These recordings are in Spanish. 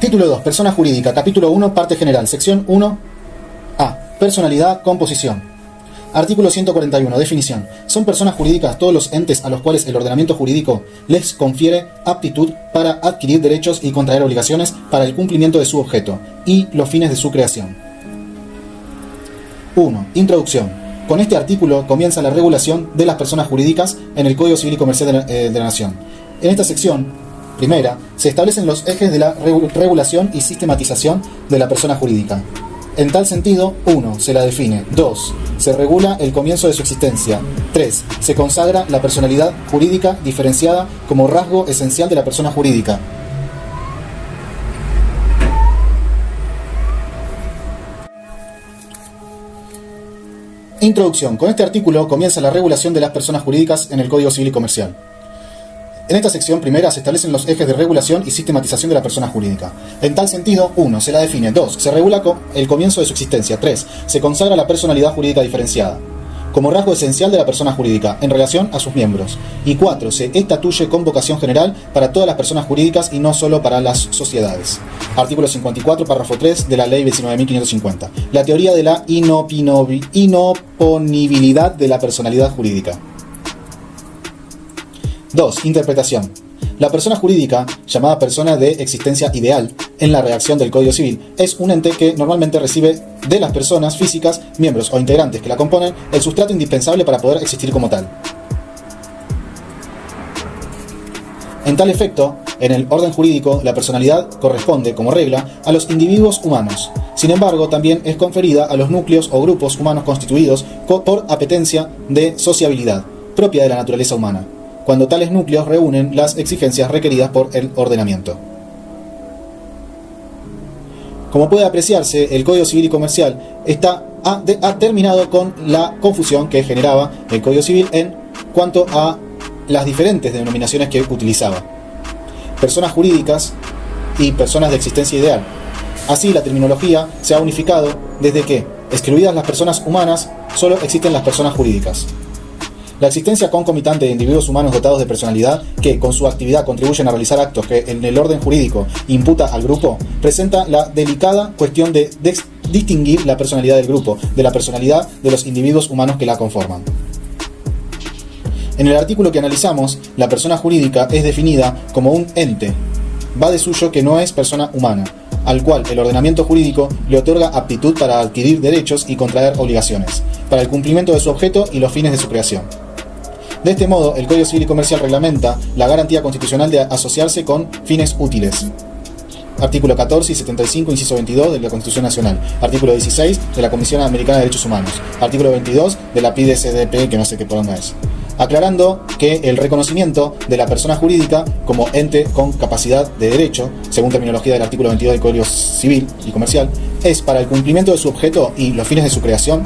Título 2. Persona jurídica. Capítulo 1. Parte general. Sección 1. A. Personalidad. Composición. Artículo 141. Definición. Son personas jurídicas todos los entes a los cuales el ordenamiento jurídico les confiere aptitud para adquirir derechos y contraer obligaciones para el cumplimiento de su objeto y los fines de su creación. 1. Introducción. Con este artículo comienza la regulación de las personas jurídicas en el Código Civil y Comercial de la Nación. En esta sección primera, se establecen los ejes de la regulación y sistematización de la persona jurídica. En tal sentido, 1. Se la define. 2. Se regula el comienzo de su existencia. 3. Se consagra la personalidad jurídica diferenciada como rasgo esencial de la persona jurídica. Introducción. Con este artículo comienza la regulación de las personas jurídicas en el Código Civil y Comercial. En esta sección primera se establecen los ejes de regulación y sistematización de la persona jurídica. En tal sentido, 1. Se la define. 2. Se regula el comienzo de su existencia. 3. Se consagra la personalidad jurídica diferenciada como rasgo esencial de la persona jurídica en relación a sus miembros. Y 4. Se estatuye con vocación general para todas las personas jurídicas y no solo para las sociedades. Artículo 54, párrafo 3 de la Ley 19.550. La teoría de la inoponibilidad de la personalidad jurídica. 2. Interpretación. La persona jurídica, llamada persona de existencia ideal en la redacción del Código Civil, es un ente que normalmente recibe de las personas físicas, miembros o integrantes que la componen, el sustrato indispensable para poder existir como tal. En tal efecto, en el orden jurídico, la personalidad corresponde, como regla, a los individuos humanos. Sin embargo, también es conferida a los núcleos o grupos humanos constituidos por apetencia de sociabilidad, propia de la naturaleza humana, cuando tales núcleos reúnen las exigencias requeridas por el ordenamiento. Como puede apreciarse, el Código Civil y Comercial ha terminado con la confusión que generaba el Código Civil en cuanto a las diferentes denominaciones que utilizaba: personas jurídicas y personas de existencia ideal. Así, la terminología se ha unificado desde que, excluidas las personas humanas, solo existen las personas jurídicas. La existencia concomitante de individuos humanos dotados de personalidad que, con su actividad, contribuyen a realizar actos que en el orden jurídico imputa al grupo, presenta la delicada cuestión de distinguir la personalidad del grupo de la personalidad de los individuos humanos que la conforman. En el artículo que analizamos, la persona jurídica es definida como un ente, va de suyo que no es persona humana, al cual el ordenamiento jurídico le otorga aptitud para adquirir derechos y contraer obligaciones, para el cumplimiento de su objeto y los fines de su creación. De este modo, el Código Civil y Comercial reglamenta la garantía constitucional de asociarse con fines útiles. Artículo 14 y 75, inciso 22 de la Constitución Nacional. Artículo 16 de la Comisión Americana de Derechos Humanos. Artículo 22 de la PIDE-CDP, que no sé qué poronga es. Aclarando que el reconocimiento de la persona jurídica como ente con capacidad de derecho, según terminología del artículo 22 del Código Civil y Comercial, es para el cumplimiento de su objeto y los fines de su creación,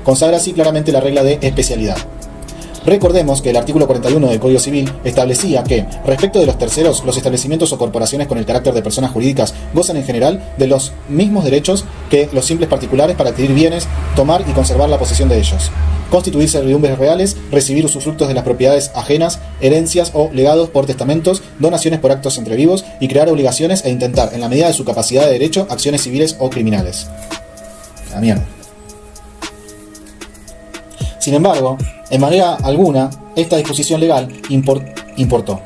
Consagra así claramente la regla de especialidad. Recordemos que el artículo 41 del Código Civil establecía que, respecto de los terceros, los establecimientos o corporaciones con el carácter de personas jurídicas gozan en general de los mismos derechos que los simples particulares para adquirir bienes, tomar y conservar la posesión de ellos, constituir servidumbres reales, recibir usufructos de las propiedades ajenas, herencias o legados por testamentos, donaciones por actos entre vivos y crear obligaciones e intentar, en la medida de su capacidad de derecho, acciones civiles o criminales. La mierda. Sin embargo, en manera alguna, esta disposición legal importó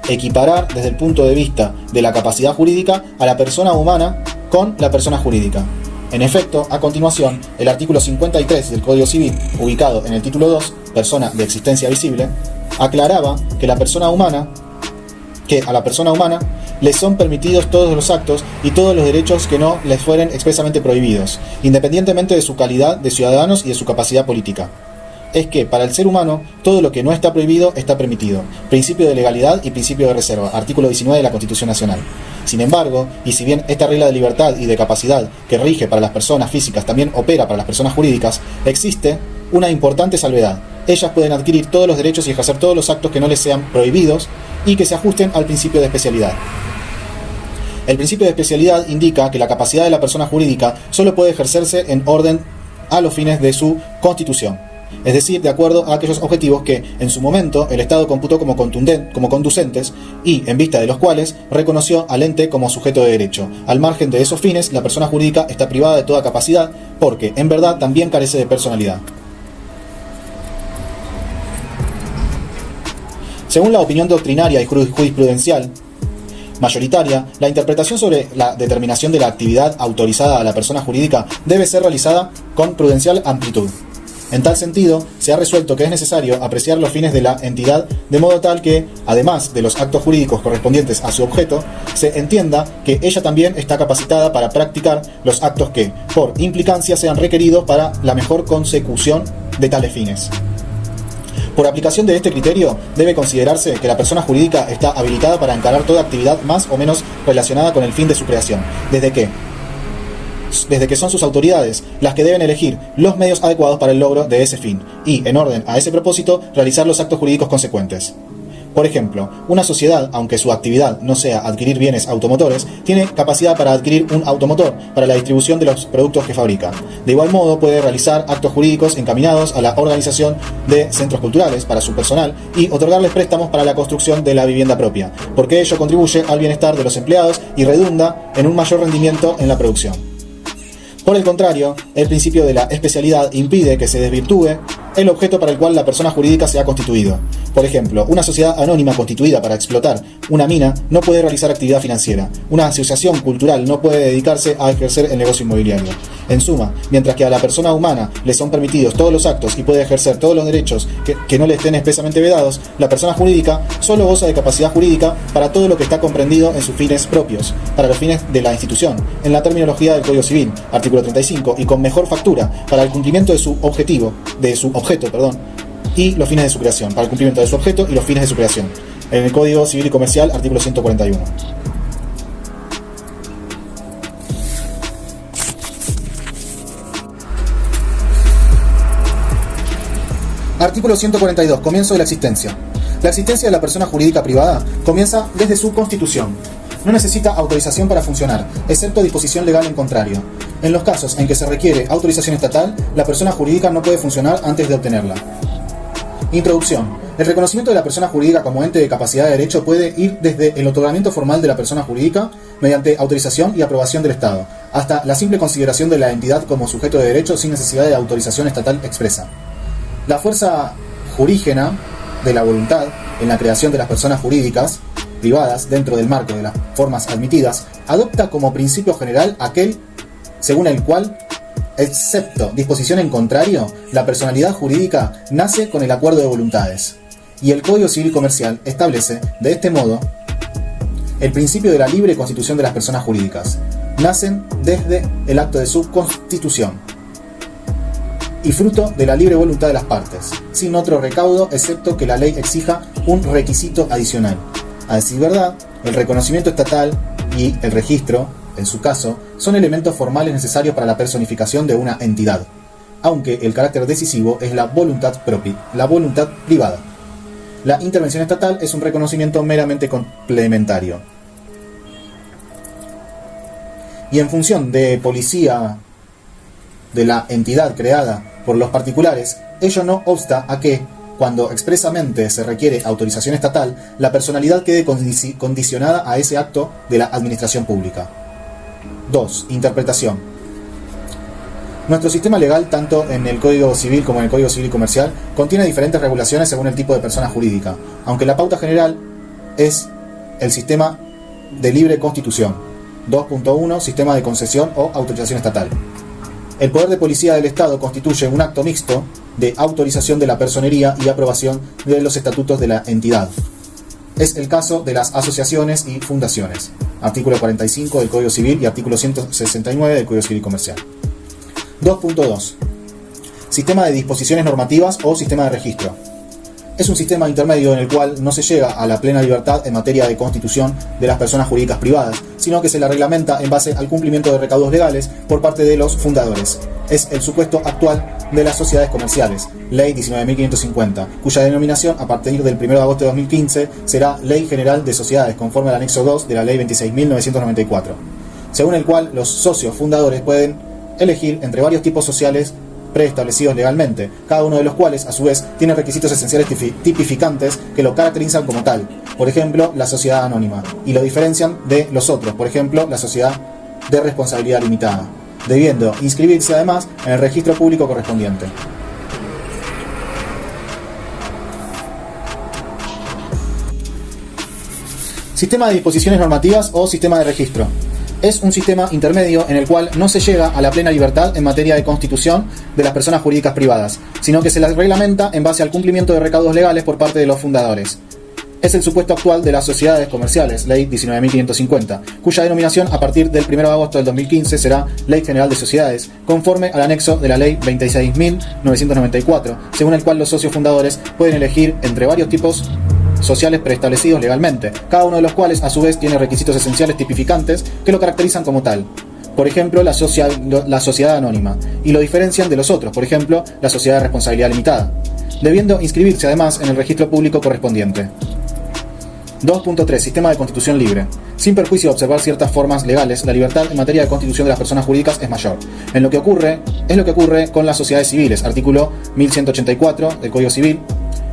equiparar desde el punto de vista de la capacidad jurídica a la persona humana con la persona jurídica. En efecto, a continuación, el artículo 53 del Código Civil, ubicado en el título 2, persona de existencia visible, aclaraba que a la persona humana les son permitidos todos los actos y todos los derechos que no les fueren expresamente prohibidos, independientemente de su calidad de ciudadanos y de su capacidad política. Es que, para el ser humano, todo lo que no está prohibido está permitido. Principio de legalidad y principio de reserva, artículo 19 de la Constitución Nacional. Sin embargo, y si bien esta regla de libertad y de capacidad que rige para las personas físicas también opera para las personas jurídicas, existe una importante salvedad. Ellas pueden adquirir todos los derechos y ejercer todos los actos que no les sean prohibidos y que se ajusten al principio de especialidad. El principio de especialidad indica que la capacidad de la persona jurídica solo puede ejercerse en orden a los fines de su constitución, es decir, de acuerdo a aquellos objetivos que en su momento el Estado computó como conducentes y en vista de los cuales reconoció al ente como sujeto de derecho. Al margen de esos fines, la persona jurídica está privada de toda capacidad porque, en verdad, también carece de personalidad. Según la opinión doctrinaria y jurisprudencial mayoritaria, la interpretación sobre la determinación de la actividad autorizada a la persona jurídica debe ser realizada con prudencial amplitud. En tal sentido, se ha resuelto que es necesario apreciar los fines de la entidad de modo tal que, además de los actos jurídicos correspondientes a su objeto, se entienda que ella también está capacitada para practicar los actos que, por implicancia, sean requeridos para la mejor consecución de tales fines. Por aplicación de este criterio, debe considerarse que la persona jurídica está habilitada para encarar toda actividad más o menos relacionada con el fin de su creación, desde que son sus autoridades las que deben elegir los medios adecuados para el logro de ese fin, y, en orden a ese propósito, realizar los actos jurídicos consecuentes. Por ejemplo, una sociedad, aunque su actividad no sea adquirir bienes automotores, tiene capacidad para adquirir un automotor para la distribución de los productos que fabrica. De igual modo, puede realizar actos jurídicos encaminados a la organización de centros culturales para su personal y otorgarles préstamos para la construcción de la vivienda propia, porque ello contribuye al bienestar de los empleados y redunda en un mayor rendimiento en la producción. Por el contrario, el principio de la especialidad impide que se desvirtúe el objeto para el cual la persona jurídica se ha constituido. Por ejemplo, una sociedad anónima constituida para explotar una mina no puede realizar actividad financiera. Una asociación cultural no puede dedicarse a ejercer el negocio inmobiliario. En suma, mientras que a la persona humana le son permitidos todos los actos y puede ejercer todos los derechos que no le estén expresamente vedados, la persona jurídica solo goza de capacidad jurídica para todo lo que está comprendido en sus fines propios, para los fines de la institución, en la terminología del Código Civil, artículo 35, y con mejor factura para el cumplimiento de su objeto, y los fines de su creación, para el cumplimiento de su objeto y los fines de su creación, en el Código Civil y Comercial, artículo 141. Artículo 142. Comienzo de la existencia. La existencia de la persona jurídica privada comienza desde su constitución. No necesita autorización para funcionar, excepto disposición legal en contrario. En los casos en que se requiere autorización estatal, la persona jurídica no puede funcionar antes de obtenerla. Introducción. El reconocimiento de la persona jurídica como ente de capacidad de derecho puede ir desde el otorgamiento formal de la persona jurídica mediante autorización y aprobación del Estado, hasta la simple consideración de la entidad como sujeto de derecho sin necesidad de autorización estatal expresa. La fuerza jurígena de la voluntad en la creación de las personas jurídicas privadas dentro del marco de las formas admitidas adopta como principio general aquel según el cual, excepto disposición en contrario, la personalidad jurídica nace con el acuerdo de voluntades. Y el Código Civil y Comercial establece, de este modo, el principio de la libre constitución de las personas jurídicas. Nacen desde el acto de su constitución y fruto de la libre voluntad de las partes, sin otro recaudo excepto que la ley exija un requisito adicional. A decir verdad, el reconocimiento estatal y el registro, en su caso, son elementos formales necesarios para la personificación de una entidad, aunque el carácter decisivo es la voluntad propia, la voluntad privada. La intervención estatal es un reconocimiento meramente complementario. Y en función de policía de la entidad creada por los particulares, ello no obsta a que, cuando expresamente se requiere autorización estatal, la personalidad quede condicionada a ese acto de la administración pública. 2. Interpretación. Nuestro sistema legal, tanto en el Código Civil como en el Código Civil y Comercial, contiene diferentes regulaciones según el tipo de persona jurídica, aunque la pauta general es el sistema de libre constitución. 2.1. Sistema de concesión o autorización estatal. El poder de policía del Estado constituye un acto mixto de autorización de la personería y aprobación de los estatutos de la entidad. Es el caso de las asociaciones y fundaciones. Artículo 45 del Código Civil y artículo 169 del Código Civil y Comercial. 2.2. Sistema de disposiciones normativas o sistema de registro. Es un sistema intermedio en el cual no se llega a la plena libertad en materia de constitución de las personas jurídicas privadas, sino que se la reglamenta en base al cumplimiento de recaudos legales por parte de los fundadores. Es el supuesto actual de las sociedades comerciales, Ley 19.550, cuya denominación a partir del 1 de agosto de 2015 será Ley General de Sociedades, conforme al anexo 2 de la Ley 26.994, según el cual los socios fundadores pueden elegir entre varios tipos sociales preestablecidos legalmente, cada uno de los cuales, a su vez, tiene requisitos esenciales tipificantes que lo caracterizan como tal, por ejemplo, la sociedad anónima, y lo diferencian de los otros, por ejemplo, la sociedad de responsabilidad limitada, debiendo inscribirse además en el registro público correspondiente. Sistema de disposiciones normativas o sistema de registro. Es un sistema intermedio en el cual no se llega a la plena libertad en materia de constitución de las personas jurídicas privadas, sino que se las reglamenta en base al cumplimiento de recaudos legales por parte de los fundadores. Es el supuesto actual de las sociedades comerciales, Ley 19.550, cuya denominación a partir del 1 de agosto del 2015 será Ley General de Sociedades, conforme al anexo de la Ley 26.994, según el cual los socios fundadores pueden elegir entre varios tipos sociales preestablecidos legalmente, cada uno de los cuales a su vez tiene requisitos esenciales tipificantes que lo caracterizan como tal. Por ejemplo, la sociedad anónima, y lo diferencian de los otros, por ejemplo, la sociedad de responsabilidad limitada, debiendo inscribirse además en el registro público correspondiente. 2.3. Sistema de constitución libre. Sin perjuicio de observar ciertas formas legales, la libertad en materia de constitución de las personas jurídicas es mayor. Es lo que ocurre con las sociedades civiles, artículo 1184 del Código Civil,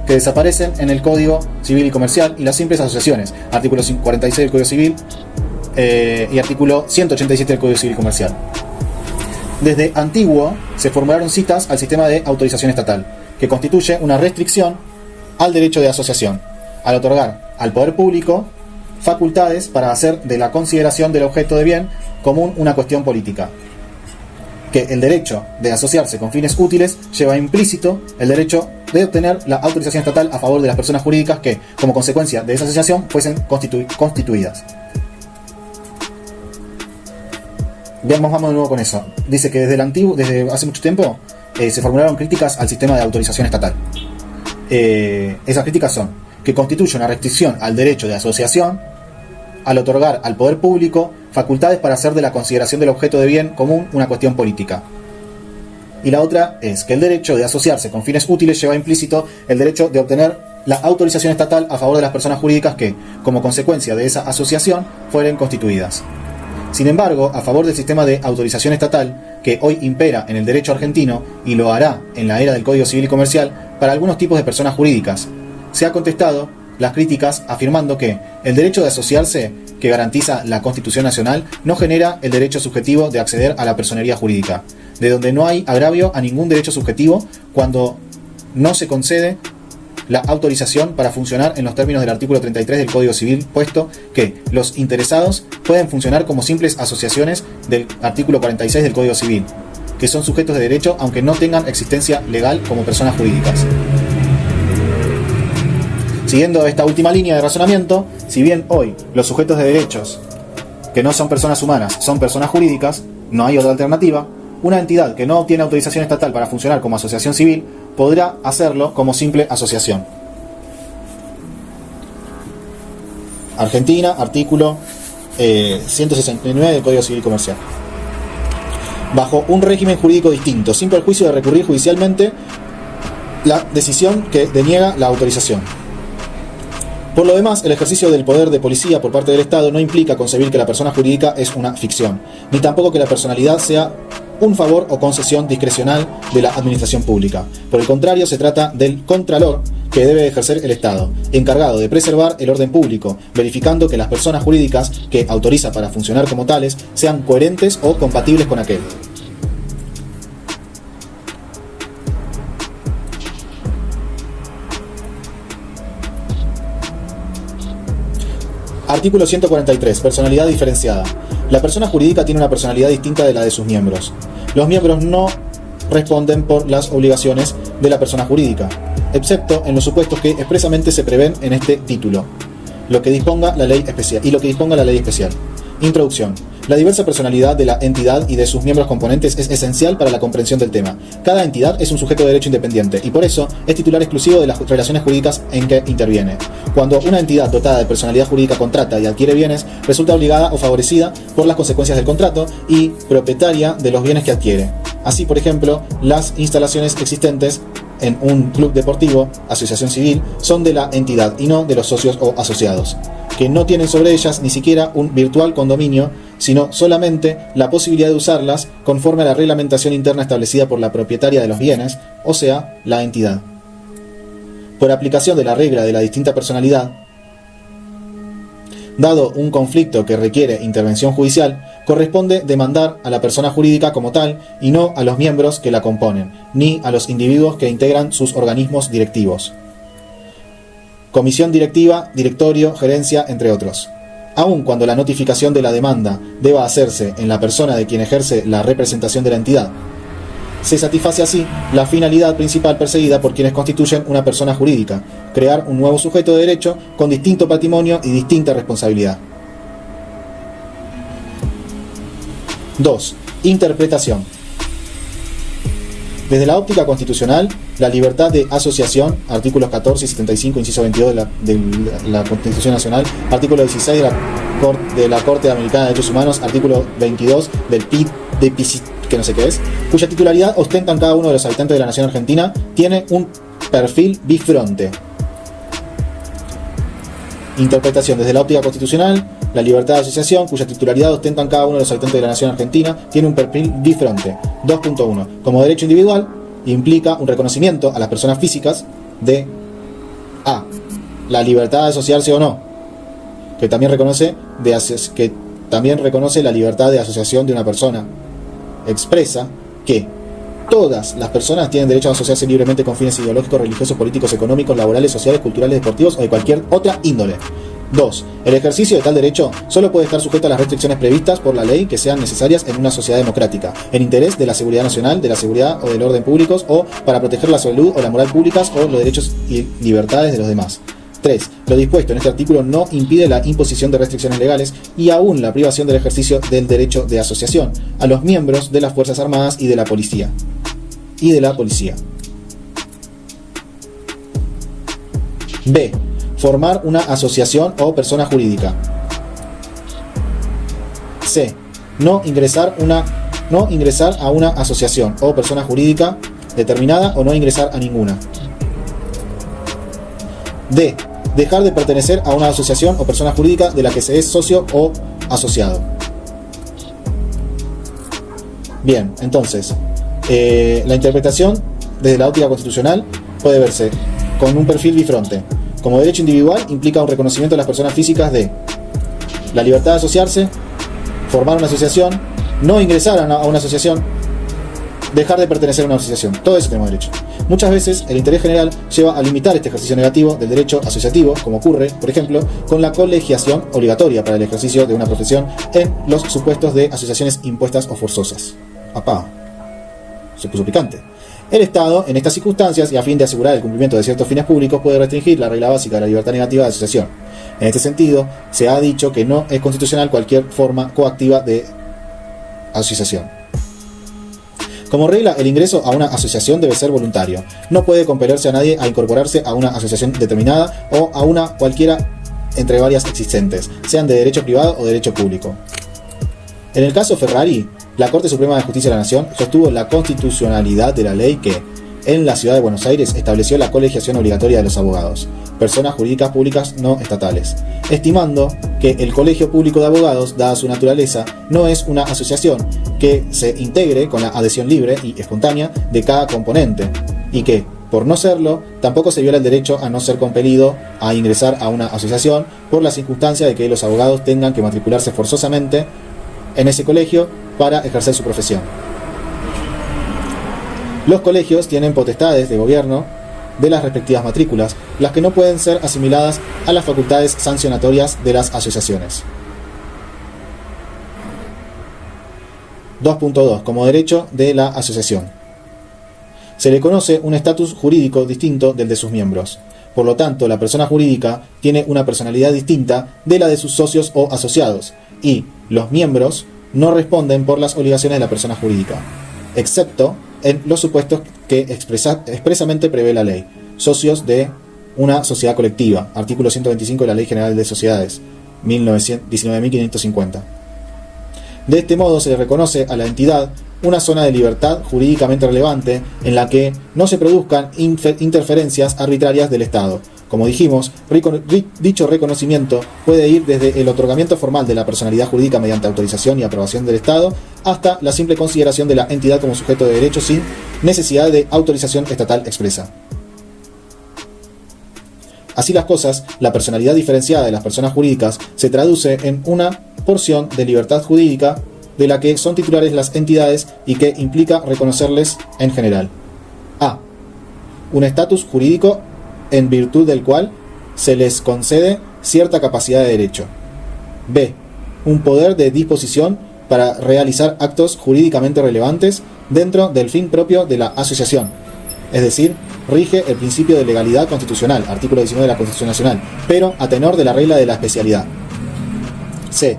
que desaparecen en el Código Civil y Comercial, y las simples asociaciones, artículo 46 del Código Civil y artículo 187 del Código Civil y Comercial. Desde antiguo se formularon citas al sistema de autorización estatal, que constituye una restricción al derecho de asociación, al otorgar al poder público facultades para hacer de la consideración del objeto de bien común una cuestión política. Que el derecho de asociarse con fines útiles lleva implícito el derecho de obtener la autorización estatal a favor de las personas jurídicas que, como consecuencia de esa asociación, fuesen constituidas. Vamos de nuevo con eso. Dice que desde hace mucho tiempo se formularon críticas al sistema de autorización estatal. Esas críticas son que constituye una restricción al derecho de asociación al otorgar al poder público facultades para hacer de la consideración del objeto de bien común una cuestión política. Y la otra es que el derecho de asociarse con fines útiles lleva implícito el derecho de obtener la autorización estatal a favor de las personas jurídicas que, como consecuencia de esa asociación, fueren constituidas. Sin embargo, a favor del sistema de autorización estatal, que hoy impera en el derecho argentino y lo hará en la era del Código Civil y Comercial para algunos tipos de personas jurídicas, se ha contestado las críticas afirmando que el derecho de asociarse, que garantiza la Constitución Nacional, no genera el derecho subjetivo de acceder a la personería jurídica, de donde no hay agravio a ningún derecho subjetivo cuando no se concede la autorización para funcionar en los términos del artículo 33 del Código Civil, puesto que los interesados pueden funcionar como simples asociaciones del artículo 46 del Código Civil, que son sujetos de derecho aunque no tengan existencia legal como personas jurídicas. Siguiendo esta última línea de razonamiento, si bien hoy los sujetos de derechos que no son personas humanas son personas jurídicas, no hay otra alternativa, una entidad que no obtiene autorización estatal para funcionar como asociación civil podrá hacerlo como simple asociación. Argentina, artículo 169 del Código Civil y Comercial. Bajo un régimen jurídico distinto, sin perjuicio de recurrir judicialmente la decisión que deniega la autorización. Por lo demás, el ejercicio del poder de policía por parte del Estado no implica concebir que la persona jurídica es una ficción, ni tampoco que la personalidad sea un favor o concesión discrecional de la administración pública. Por el contrario, se trata del contralor que debe ejercer el Estado, encargado de preservar el orden público, verificando que las personas jurídicas que autoriza para funcionar como tales sean coherentes o compatibles con aquel. Artículo 143. Personalidad diferenciada. La persona jurídica tiene una personalidad distinta de la de sus miembros. Los miembros no responden por las obligaciones de la persona jurídica, excepto en los supuestos que expresamente se prevén en este título, lo que disponga la ley especial. Introducción. La diversa personalidad de la entidad y de sus miembros componentes es esencial para la comprensión del tema. Cada entidad es un sujeto de derecho independiente y por eso es titular exclusivo de las relaciones jurídicas en que interviene. Cuando una entidad dotada de personalidad jurídica contrata y adquiere bienes, resulta obligada o favorecida por las consecuencias del contrato y propietaria de los bienes que adquiere. Así, por ejemplo, las instalaciones existentes en un club deportivo, asociación civil, son de la entidad y no de los socios o asociados. que no tienen sobre ellas ni siquiera un virtual condominio, sino solamente la posibilidad de usarlas conforme a la reglamentación interna establecida por la propietaria de los bienes, o sea, la entidad. Por aplicación de la regla de la distinta personalidad, dado un conflicto que requiere intervención judicial, corresponde demandar a la persona jurídica como tal y no a los miembros que la componen, ni a los individuos que integran sus organismos directivos. Comisión directiva, directorio, gerencia, entre otros. Aun cuando la notificación de la demanda deba hacerse en la persona de quien ejerce la representación de la entidad, se satisface así la finalidad principal perseguida por quienes constituyen una persona jurídica: crear un nuevo sujeto de derecho con distinto patrimonio y distinta responsabilidad. 2. Interpretación. Desde la óptica constitucional, la libertad de asociación, artículos 14 y 75, inciso 22 de la Constitución Nacional, artículo 16 de la Corte Americana de Derechos Humanos, artículo 22 del PID, que no sé qué es, cuya titularidad ostentan cada uno de los habitantes de la nación argentina, tiene un perfil bifronte. Interpretación. Desde la óptica constitucional, la libertad de asociación, cuya titularidad ostentan cada uno de los habitantes de la nación argentina, tiene un perfil bifronte. 2.1. Como derecho individual, implica un reconocimiento a las personas físicas de A. La libertad de asociarse o no, que también reconoce la libertad de asociación de una persona. Expresa que todas las personas tienen derecho a asociarse libremente con fines ideológicos, religiosos, políticos, económicos, laborales, sociales, culturales, deportivos o de cualquier otra índole. 2. El ejercicio de tal derecho solo puede estar sujeto a las restricciones previstas por la ley que sean necesarias en una sociedad democrática, en interés de la seguridad nacional, de la seguridad o del orden públicos, o para proteger la salud o la moral públicas o los derechos y libertades de los demás. 3. Lo dispuesto en este artículo no impide la imposición de restricciones legales y aún la privación del ejercicio del derecho de asociación a los miembros de las Fuerzas Armadas y de la Policía. B. Formar una asociación o persona jurídica. C. No ingresar a una asociación o persona jurídica determinada o no ingresar a ninguna. D. Dejar de pertenecer a una asociación o persona jurídica de la que se es socio o asociado. Bien, entonces, la interpretación desde la óptica constitucional puede verse con un perfil bifronte. Como derecho individual, implica un reconocimiento de las personas físicas de la libertad de asociarse, formar una asociación, no ingresar a una asociación, dejar de pertenecer a una asociación. Todo eso tenemos derecho. Muchas veces el interés general lleva a limitar este ejercicio negativo del derecho asociativo, como ocurre, por ejemplo, con la colegiación obligatoria para el ejercicio de una profesión en los supuestos de asociaciones impuestas o forzosas. ¡Apá! Se puso picante. El Estado, en estas circunstancias, y a fin de asegurar el cumplimiento de ciertos fines públicos, puede restringir la regla básica de la libertad negativa de asociación. En este sentido, se ha dicho que no es constitucional cualquier forma coactiva de asociación. Como regla, el ingreso a una asociación debe ser voluntario. No puede compelerse a nadie a incorporarse a una asociación determinada o a una cualquiera entre varias existentes, sean de derecho privado o derecho público. En el caso Ferrari, la Corte Suprema de Justicia de la Nación sostuvo la constitucionalidad de la ley que, en la Ciudad de Buenos Aires, estableció la colegiación obligatoria de los abogados, personas jurídicas públicas no estatales, estimando que el Colegio Público de Abogados, dada su naturaleza, no es una asociación que se integre con la adhesión libre y espontánea de cada componente, y que, por no serlo, tampoco se viola el derecho a no ser compelido a ingresar a una asociación por la circunstancia de que los abogados tengan que matricularse forzosamente en ese colegio para ejercer su profesión. Los colegios tienen potestades de gobierno de las respectivas matrículas, las que no pueden ser asimiladas a las facultades sancionatorias de las asociaciones. 2.2. Como derecho de la asociación. Se le conoce un estatus jurídico distinto del de sus miembros. Por lo tanto, la persona jurídica tiene una personalidad distinta de la de sus socios o asociados, y los miembros no responden por las obligaciones de la persona jurídica, excepto en los supuestos que expresamente prevé la ley. Socios de una sociedad colectiva, artículo 125 de la Ley General de Sociedades, 19.550. De este modo se le reconoce a la entidad una zona de libertad jurídicamente relevante en la que no se produzcan interferencias arbitrarias del Estado, Como dijimos, dicho reconocimiento puede ir desde el otorgamiento formal de la personalidad jurídica mediante autorización y aprobación del Estado hasta la simple consideración de la entidad como sujeto de derecho sin necesidad de autorización estatal expresa. Así las cosas, la personalidad diferenciada de las personas jurídicas se traduce en una porción de libertad jurídica de la que son titulares las entidades y que implica reconocerles en general. A. Un estatus jurídico en virtud del cual se les concede cierta capacidad de derecho. B. Un poder de disposición para realizar actos jurídicamente relevantes dentro del fin propio de la asociación. Es decir, rige el principio de legalidad constitucional, artículo 19 de la Constitución Nacional, pero a tenor de la regla de la especialidad. C.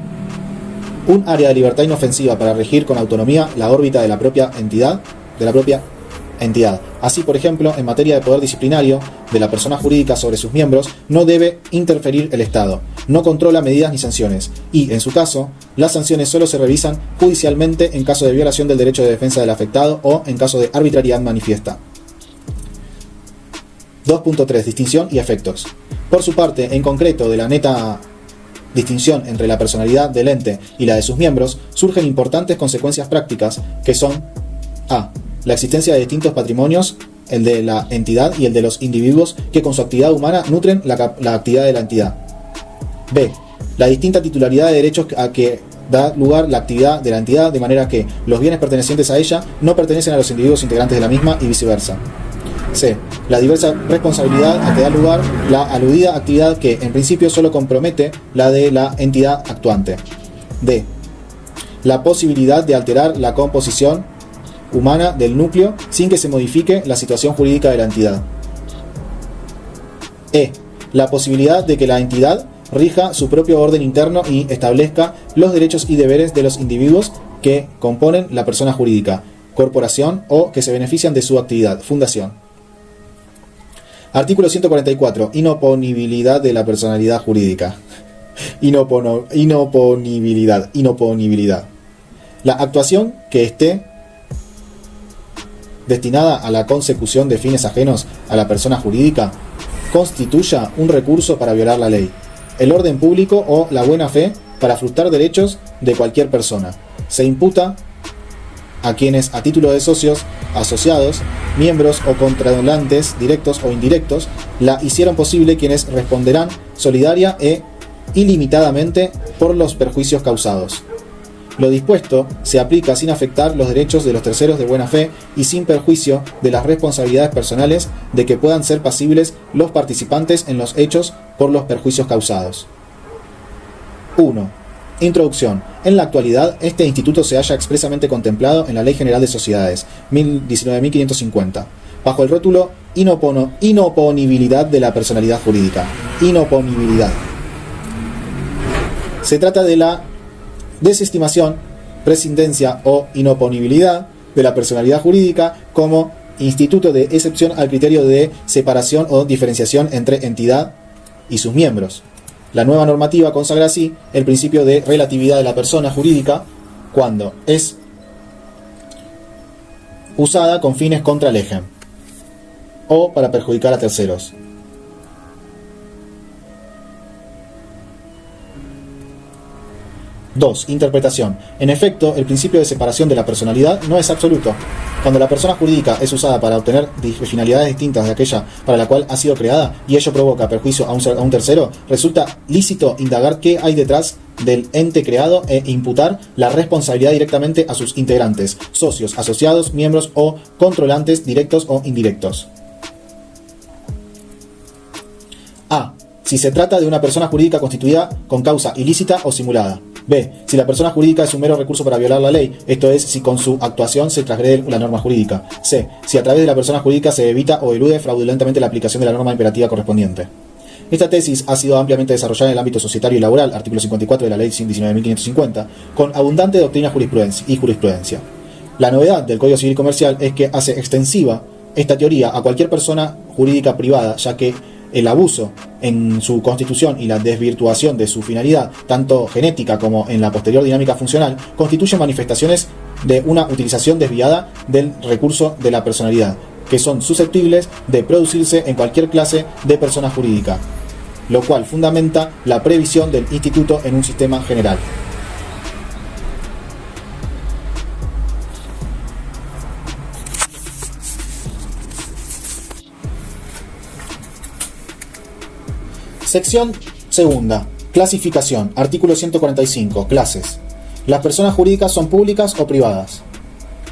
Un área de libertad inofensiva para regir con autonomía la órbita de la propia entidad. Así, por ejemplo, en materia de poder disciplinario de la persona jurídica sobre sus miembros, no debe interferir el Estado, no controla medidas ni sanciones, y, en su caso, las sanciones solo se revisan judicialmente en caso de violación del derecho de defensa del afectado o en caso de arbitrariedad manifiesta. 2.3. Distinción y efectos. Por su parte, en concreto, de la neta distinción entre la personalidad del ente y la de sus miembros, surgen importantes consecuencias prácticas que son: a. La existencia de distintos patrimonios, el de la entidad y el de los individuos que con su actividad humana nutren la actividad de la entidad. B. La distinta titularidad de derechos a que da lugar la actividad de la entidad, de manera que los bienes pertenecientes a ella no pertenecen a los individuos integrantes de la misma y viceversa. C. La diversa responsabilidad a que da lugar la aludida actividad que en principio solo compromete la de la entidad actuante. D. La posibilidad de alterar la composición humana del núcleo sin que se modifique la situación jurídica de la entidad. E. La posibilidad de que la entidad rija su propio orden interno y establezca los derechos y deberes de los individuos que componen la persona jurídica, corporación o que se benefician de su actividad, fundación. Artículo 144. Inoponibilidad de la personalidad jurídica. Inoponibilidad. La actuación que esté destinada a la consecución de fines ajenos a la persona jurídica constituya un recurso para violar la ley, el orden público o la buena fe para frustrar derechos de cualquier persona. Se imputa a quienes a título de socios, asociados, miembros o controlantes directos o indirectos la hicieron posible, quienes responderán solidaria e ilimitadamente por los perjuicios causados. Lo dispuesto se aplica sin afectar los derechos de los terceros de buena fe y sin perjuicio de las responsabilidades personales de que puedan ser pasibles los participantes en los hechos por los perjuicios causados. 1. Introducción. En la actualidad, este instituto se halla expresamente contemplado en la Ley General de Sociedades, 19.550, bajo el rótulo inoponibilidad de la personalidad jurídica. Inoponibilidad. Se trata de la desestimación, prescindencia o inoponibilidad de la personalidad jurídica como instituto de excepción al criterio de separación o diferenciación entre entidad y sus miembros. La nueva normativa consagra así el principio de relatividad de la persona jurídica cuando es usada con fines contra lege o para perjudicar a terceros. 2. Interpretación. En efecto, el principio de separación de la personalidad no es absoluto. Cuando la persona jurídica es usada para obtener finalidades distintas de aquella para la cual ha sido creada y ello provoca perjuicio a un tercero, resulta lícito indagar qué hay detrás del ente creado e imputar la responsabilidad directamente a sus integrantes, socios, asociados, miembros o controlantes directos o indirectos. A. Si se trata de una persona jurídica constituida con causa ilícita o simulada. B. Si la persona jurídica es un mero recurso para violar la ley, esto es, si con su actuación se transgrede la norma jurídica. C. Si a través de la persona jurídica se evita o elude fraudulentamente la aplicación de la norma imperativa correspondiente. Esta tesis ha sido ampliamente desarrollada en el ámbito societario y laboral, artículo 54 de la Ley 19.550, con abundante doctrina y jurisprudencia. La novedad del Código Civil Comercial es que hace extensiva esta teoría a cualquier persona jurídica privada, ya que el abuso en su constitución y la desvirtuación de su finalidad, tanto genética como en la posterior dinámica funcional, constituyen manifestaciones de una utilización desviada del recurso de la personalidad, que son susceptibles de producirse en cualquier clase de persona jurídica, lo cual fundamenta la previsión del instituto en un sistema general. Sección segunda. Clasificación. Artículo 145. Clases. Las personas jurídicas son públicas o privadas.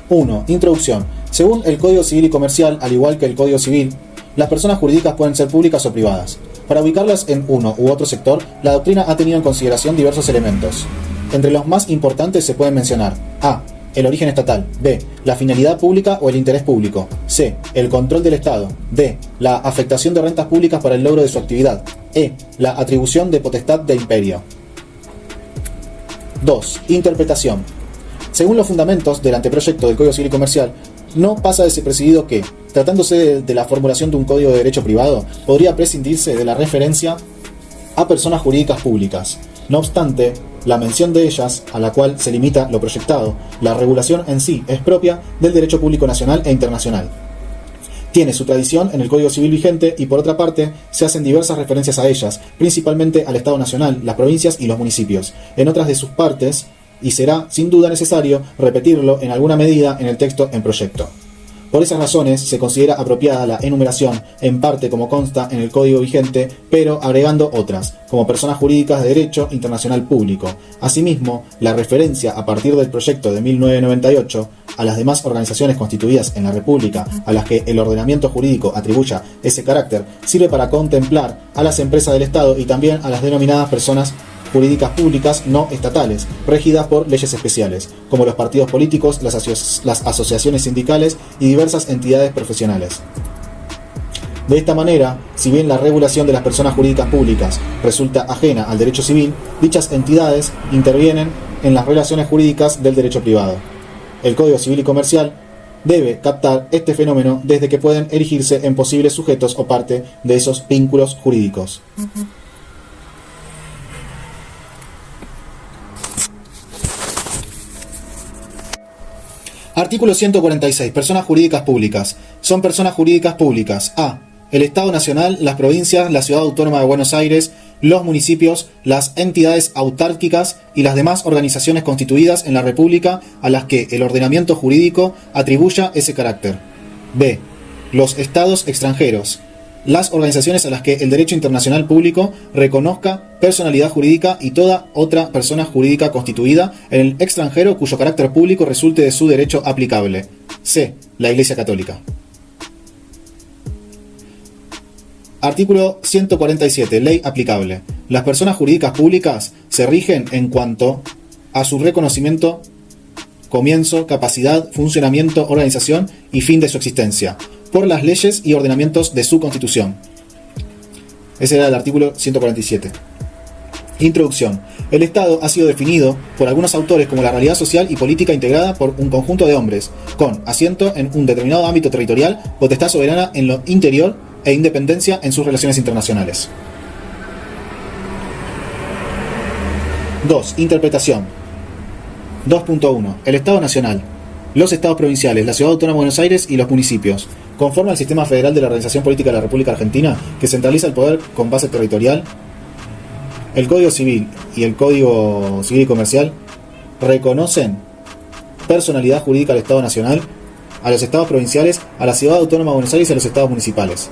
1. Introducción. Según el Código Civil y Comercial, al igual que el Código Civil, las personas jurídicas pueden ser públicas o privadas. Para ubicarlas en uno u otro sector, la doctrina ha tenido en consideración diversos elementos. Entre los más importantes se pueden mencionar: A. El origen estatal. B. La finalidad pública o el interés público. C. El control del Estado. D. La afectación de rentas públicas para el logro de su actividad. E. La atribución de potestad de imperio. 2. Interpretación. Según los fundamentos del anteproyecto del Código Civil y Comercial, no pasa desapercibido que, tratándose de la formulación de un código de derecho privado, podría prescindirse de la referencia a personas jurídicas públicas. No obstante, la mención de ellas, a la cual se limita lo proyectado, la regulación en sí es propia del derecho público nacional e internacional. Tiene su tradición en el Código Civil vigente y, por otra parte, se hacen diversas referencias a ellas, principalmente al Estado Nacional, las provincias y los municipios, en otras de sus partes, y será sin duda necesario repetirlo en alguna medida en el texto en proyecto. Por esas razones se considera apropiada la enumeración, en parte como consta en el Código vigente, pero agregando otras, como personas jurídicas de derecho internacional público. Asimismo, la referencia a partir del proyecto de 1998 a las demás organizaciones constituidas en la República a las que el ordenamiento jurídico atribuya ese carácter sirve para contemplar a las empresas del Estado y también a las denominadas personas jurídicas públicas no estatales, regidas por leyes especiales, como los partidos políticos, las asociaciones sindicales y diversas entidades profesionales. De esta manera, si bien la regulación de las personas jurídicas públicas resulta ajena al derecho civil, dichas entidades intervienen en las relaciones jurídicas del derecho privado. El Código Civil y Comercial debe captar este fenómeno desde que pueden erigirse en posibles sujetos o parte de esos vínculos jurídicos. Artículo 146. Personas jurídicas públicas. Son personas jurídicas públicas: A. El Estado Nacional, las provincias, la Ciudad Autónoma de Buenos Aires, los municipios, las entidades autárquicas y las demás organizaciones constituidas en la República a las que el ordenamiento jurídico atribuya ese carácter. B. Los estados extranjeros, las organizaciones a las que el derecho internacional público reconozca personalidad jurídica y toda otra persona jurídica constituida en el extranjero cuyo carácter público resulte de su derecho aplicable. C. La Iglesia Católica. Artículo 147. Ley aplicable. Las personas jurídicas públicas se rigen en cuanto a su reconocimiento, comienzo, capacidad, funcionamiento, organización y fin de su existencia, por las leyes y ordenamientos de su Constitución. Ese era el artículo 147. Introducción. El Estado ha sido definido por algunos autores como la realidad social y política integrada por un conjunto de hombres, con asiento en un determinado ámbito territorial, potestad soberana en lo interior e independencia en sus relaciones internacionales. 2. Interpretación. 2.1. El Estado Nacional, los Estados Provinciales, la Ciudad Autónoma de Buenos Aires y los municipios, conforme al sistema federal de la Organización Política de la República Argentina, que centraliza el poder con base territorial. El Código Civil y el Código Civil y Comercial reconocen personalidad jurídica al Estado Nacional, a los Estados Provinciales, a la Ciudad Autónoma de Buenos Aires y a los Estados Municipales.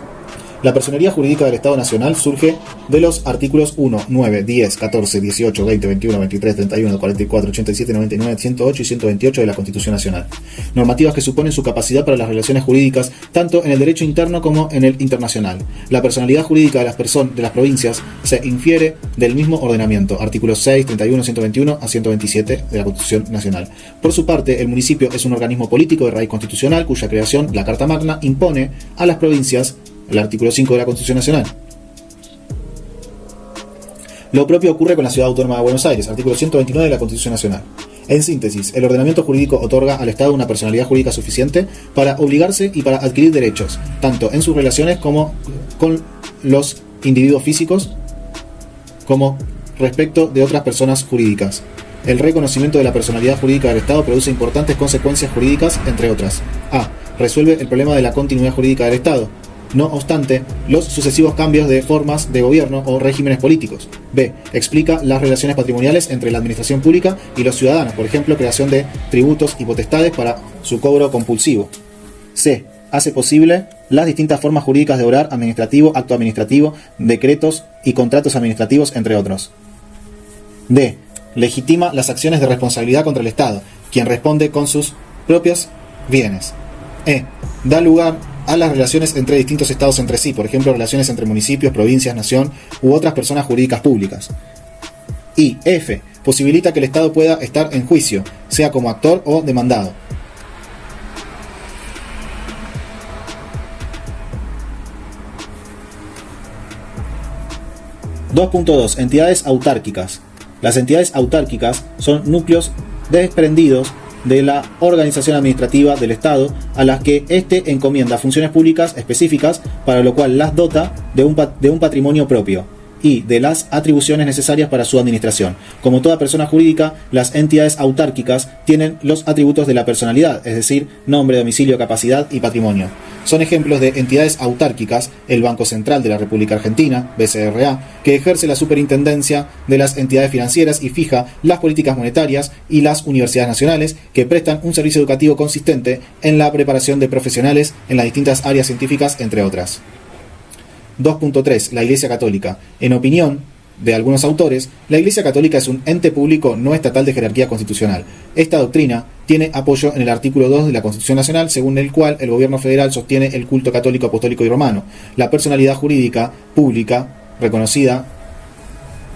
La personería jurídica del Estado Nacional surge de los artículos 1, 9, 10, 14, 18, 20, 21, 23, 31, 44, 87, 99, 108 y 128 de la Constitución Nacional. Normativas que suponen su capacidad para las relaciones jurídicas, tanto en el derecho interno como en el internacional. La personalidad jurídica de las provincias se infiere del mismo ordenamiento, artículos 6, 31, 121 a 127 de la Constitución Nacional. Por su parte, el municipio es un organismo político de raíz constitucional cuya creación, la Carta Magna, impone a las provincias el artículo 5 de la Constitución Nacional. Lo propio ocurre con la Ciudad Autónoma de Buenos Aires, artículo 129 de la Constitución Nacional. En síntesis, el ordenamiento jurídico otorga al Estado una personalidad jurídica suficiente para obligarse y para adquirir derechos, tanto en sus relaciones como con los individuos físicos, como respecto de otras personas jurídicas. El reconocimiento de la personalidad jurídica del Estado produce importantes consecuencias jurídicas, entre otras: A. resuelve el problema de la continuidad jurídica del Estado. No obstante, los sucesivos cambios de formas de gobierno o regímenes políticos. B. Explica las relaciones patrimoniales entre la administración pública y los ciudadanos, por ejemplo, creación de tributos y potestades para su cobro compulsivo. C. Hace posible las distintas formas jurídicas de obrar: administrativo, acto administrativo, decretos y contratos administrativos, entre otros. D. Legitima las acciones de responsabilidad contra el Estado, quien responde con sus propios bienes. E. Da lugar a las relaciones entre distintos estados entre sí, por ejemplo, relaciones entre municipios, provincias, nación u otras personas jurídicas públicas. Y F. Posibilita que el Estado pueda estar en juicio, sea como actor o demandado. (2.2) Entidades autárquicas. Las entidades autárquicas son núcleos desprendidos de la organización administrativa del Estado, a las que éste encomienda funciones públicas específicas, para lo cual las dota de un patrimonio propio y de las atribuciones necesarias para su administración. Como toda persona jurídica, las entidades autárquicas tienen los atributos de la personalidad, es decir, nombre, domicilio, capacidad y patrimonio. Son ejemplos de entidades autárquicas el Banco Central de la República Argentina, BCRA, que ejerce la superintendencia de las entidades financieras y fija las políticas monetarias, y las universidades nacionales, que prestan un servicio educativo consistente en la preparación de profesionales en las distintas áreas científicas, entre otras. 2.3. La Iglesia Católica. En opinión de algunos autores, la Iglesia Católica es un ente público no estatal de jerarquía constitucional. Esta doctrina tiene apoyo en el artículo 2 de la Constitución Nacional, según el cual el gobierno federal sostiene el culto católico, apostólico y romano. La personalidad jurídica pública reconocida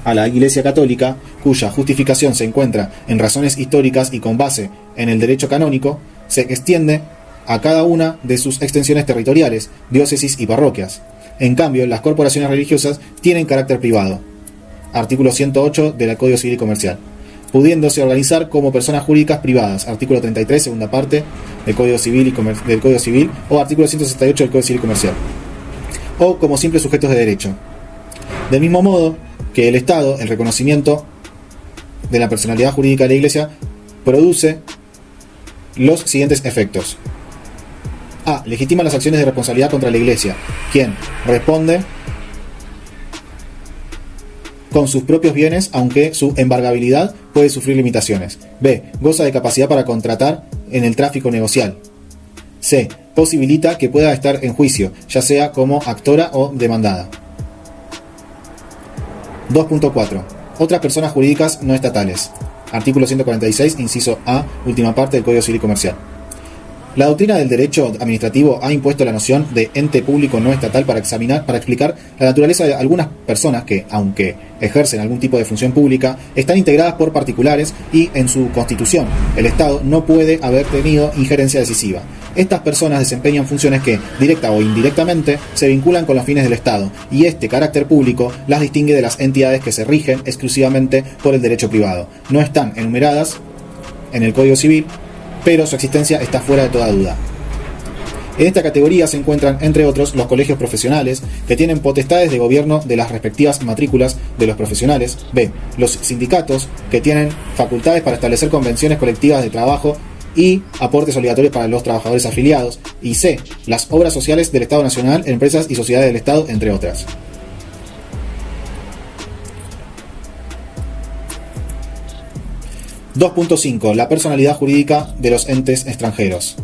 a la Iglesia Católica, cuya justificación se encuentra en razones históricas y con base en el derecho canónico, se extiende a cada una de sus extensiones territoriales, diócesis y parroquias. En cambio, las corporaciones religiosas tienen carácter privado. Artículo 108 del Código Civil y Comercial. Pudiéndose organizar como personas jurídicas privadas. Artículo 33, segunda parte del Código Civil, o artículo 168 del Código Civil y Comercial. O como simples sujetos de derecho. Del mismo modo que el Estado, el reconocimiento de la personalidad jurídica de la Iglesia, produce los siguientes efectos. A. Legitima las acciones de responsabilidad contra la Iglesia, quien responde con sus propios bienes, aunque su embargabilidad puede sufrir limitaciones. B. Goza de capacidad para contratar en el tráfico negocial. C. Posibilita que pueda estar en juicio, ya sea como actora o demandada. 2.4. Otras personas jurídicas no estatales. Artículo 146, inciso A, última parte del Código Civil y Comercial. La doctrina del derecho administrativo ha impuesto la noción de ente público no estatal para explicar la naturaleza de algunas personas que, aunque ejercen algún tipo de función pública, están integradas por particulares y, en su constitución, el Estado no puede haber tenido injerencia decisiva. Estas personas desempeñan funciones que, directa o indirectamente, se vinculan con los fines del Estado, y este carácter público las distingue de las entidades que se rigen exclusivamente por el derecho privado. No están enumeradas en el Código Civil, pero su existencia está fuera de toda duda. En esta categoría se encuentran, entre otros, los colegios profesionales, que tienen potestades de gobierno de las respectivas matrículas de los profesionales. B. Los sindicatos, que tienen facultades para establecer convenciones colectivas de trabajo y aportes obligatorios para los trabajadores afiliados. Y C. Las obras sociales del Estado Nacional, empresas y sociedades del Estado, entre otras. (2.5) La personalidad jurídica de los entes extranjeros.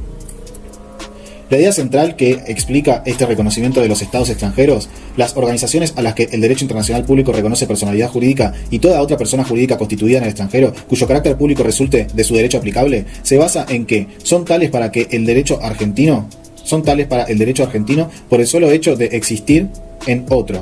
La idea central que explica este reconocimiento de los estados extranjeros, las organizaciones a las que el derecho internacional público reconoce personalidad jurídica y toda otra persona jurídica constituida en el extranjero cuyo carácter público resulte de su derecho aplicable, se basa en que son tales para el derecho argentino por el solo hecho de existir en otro.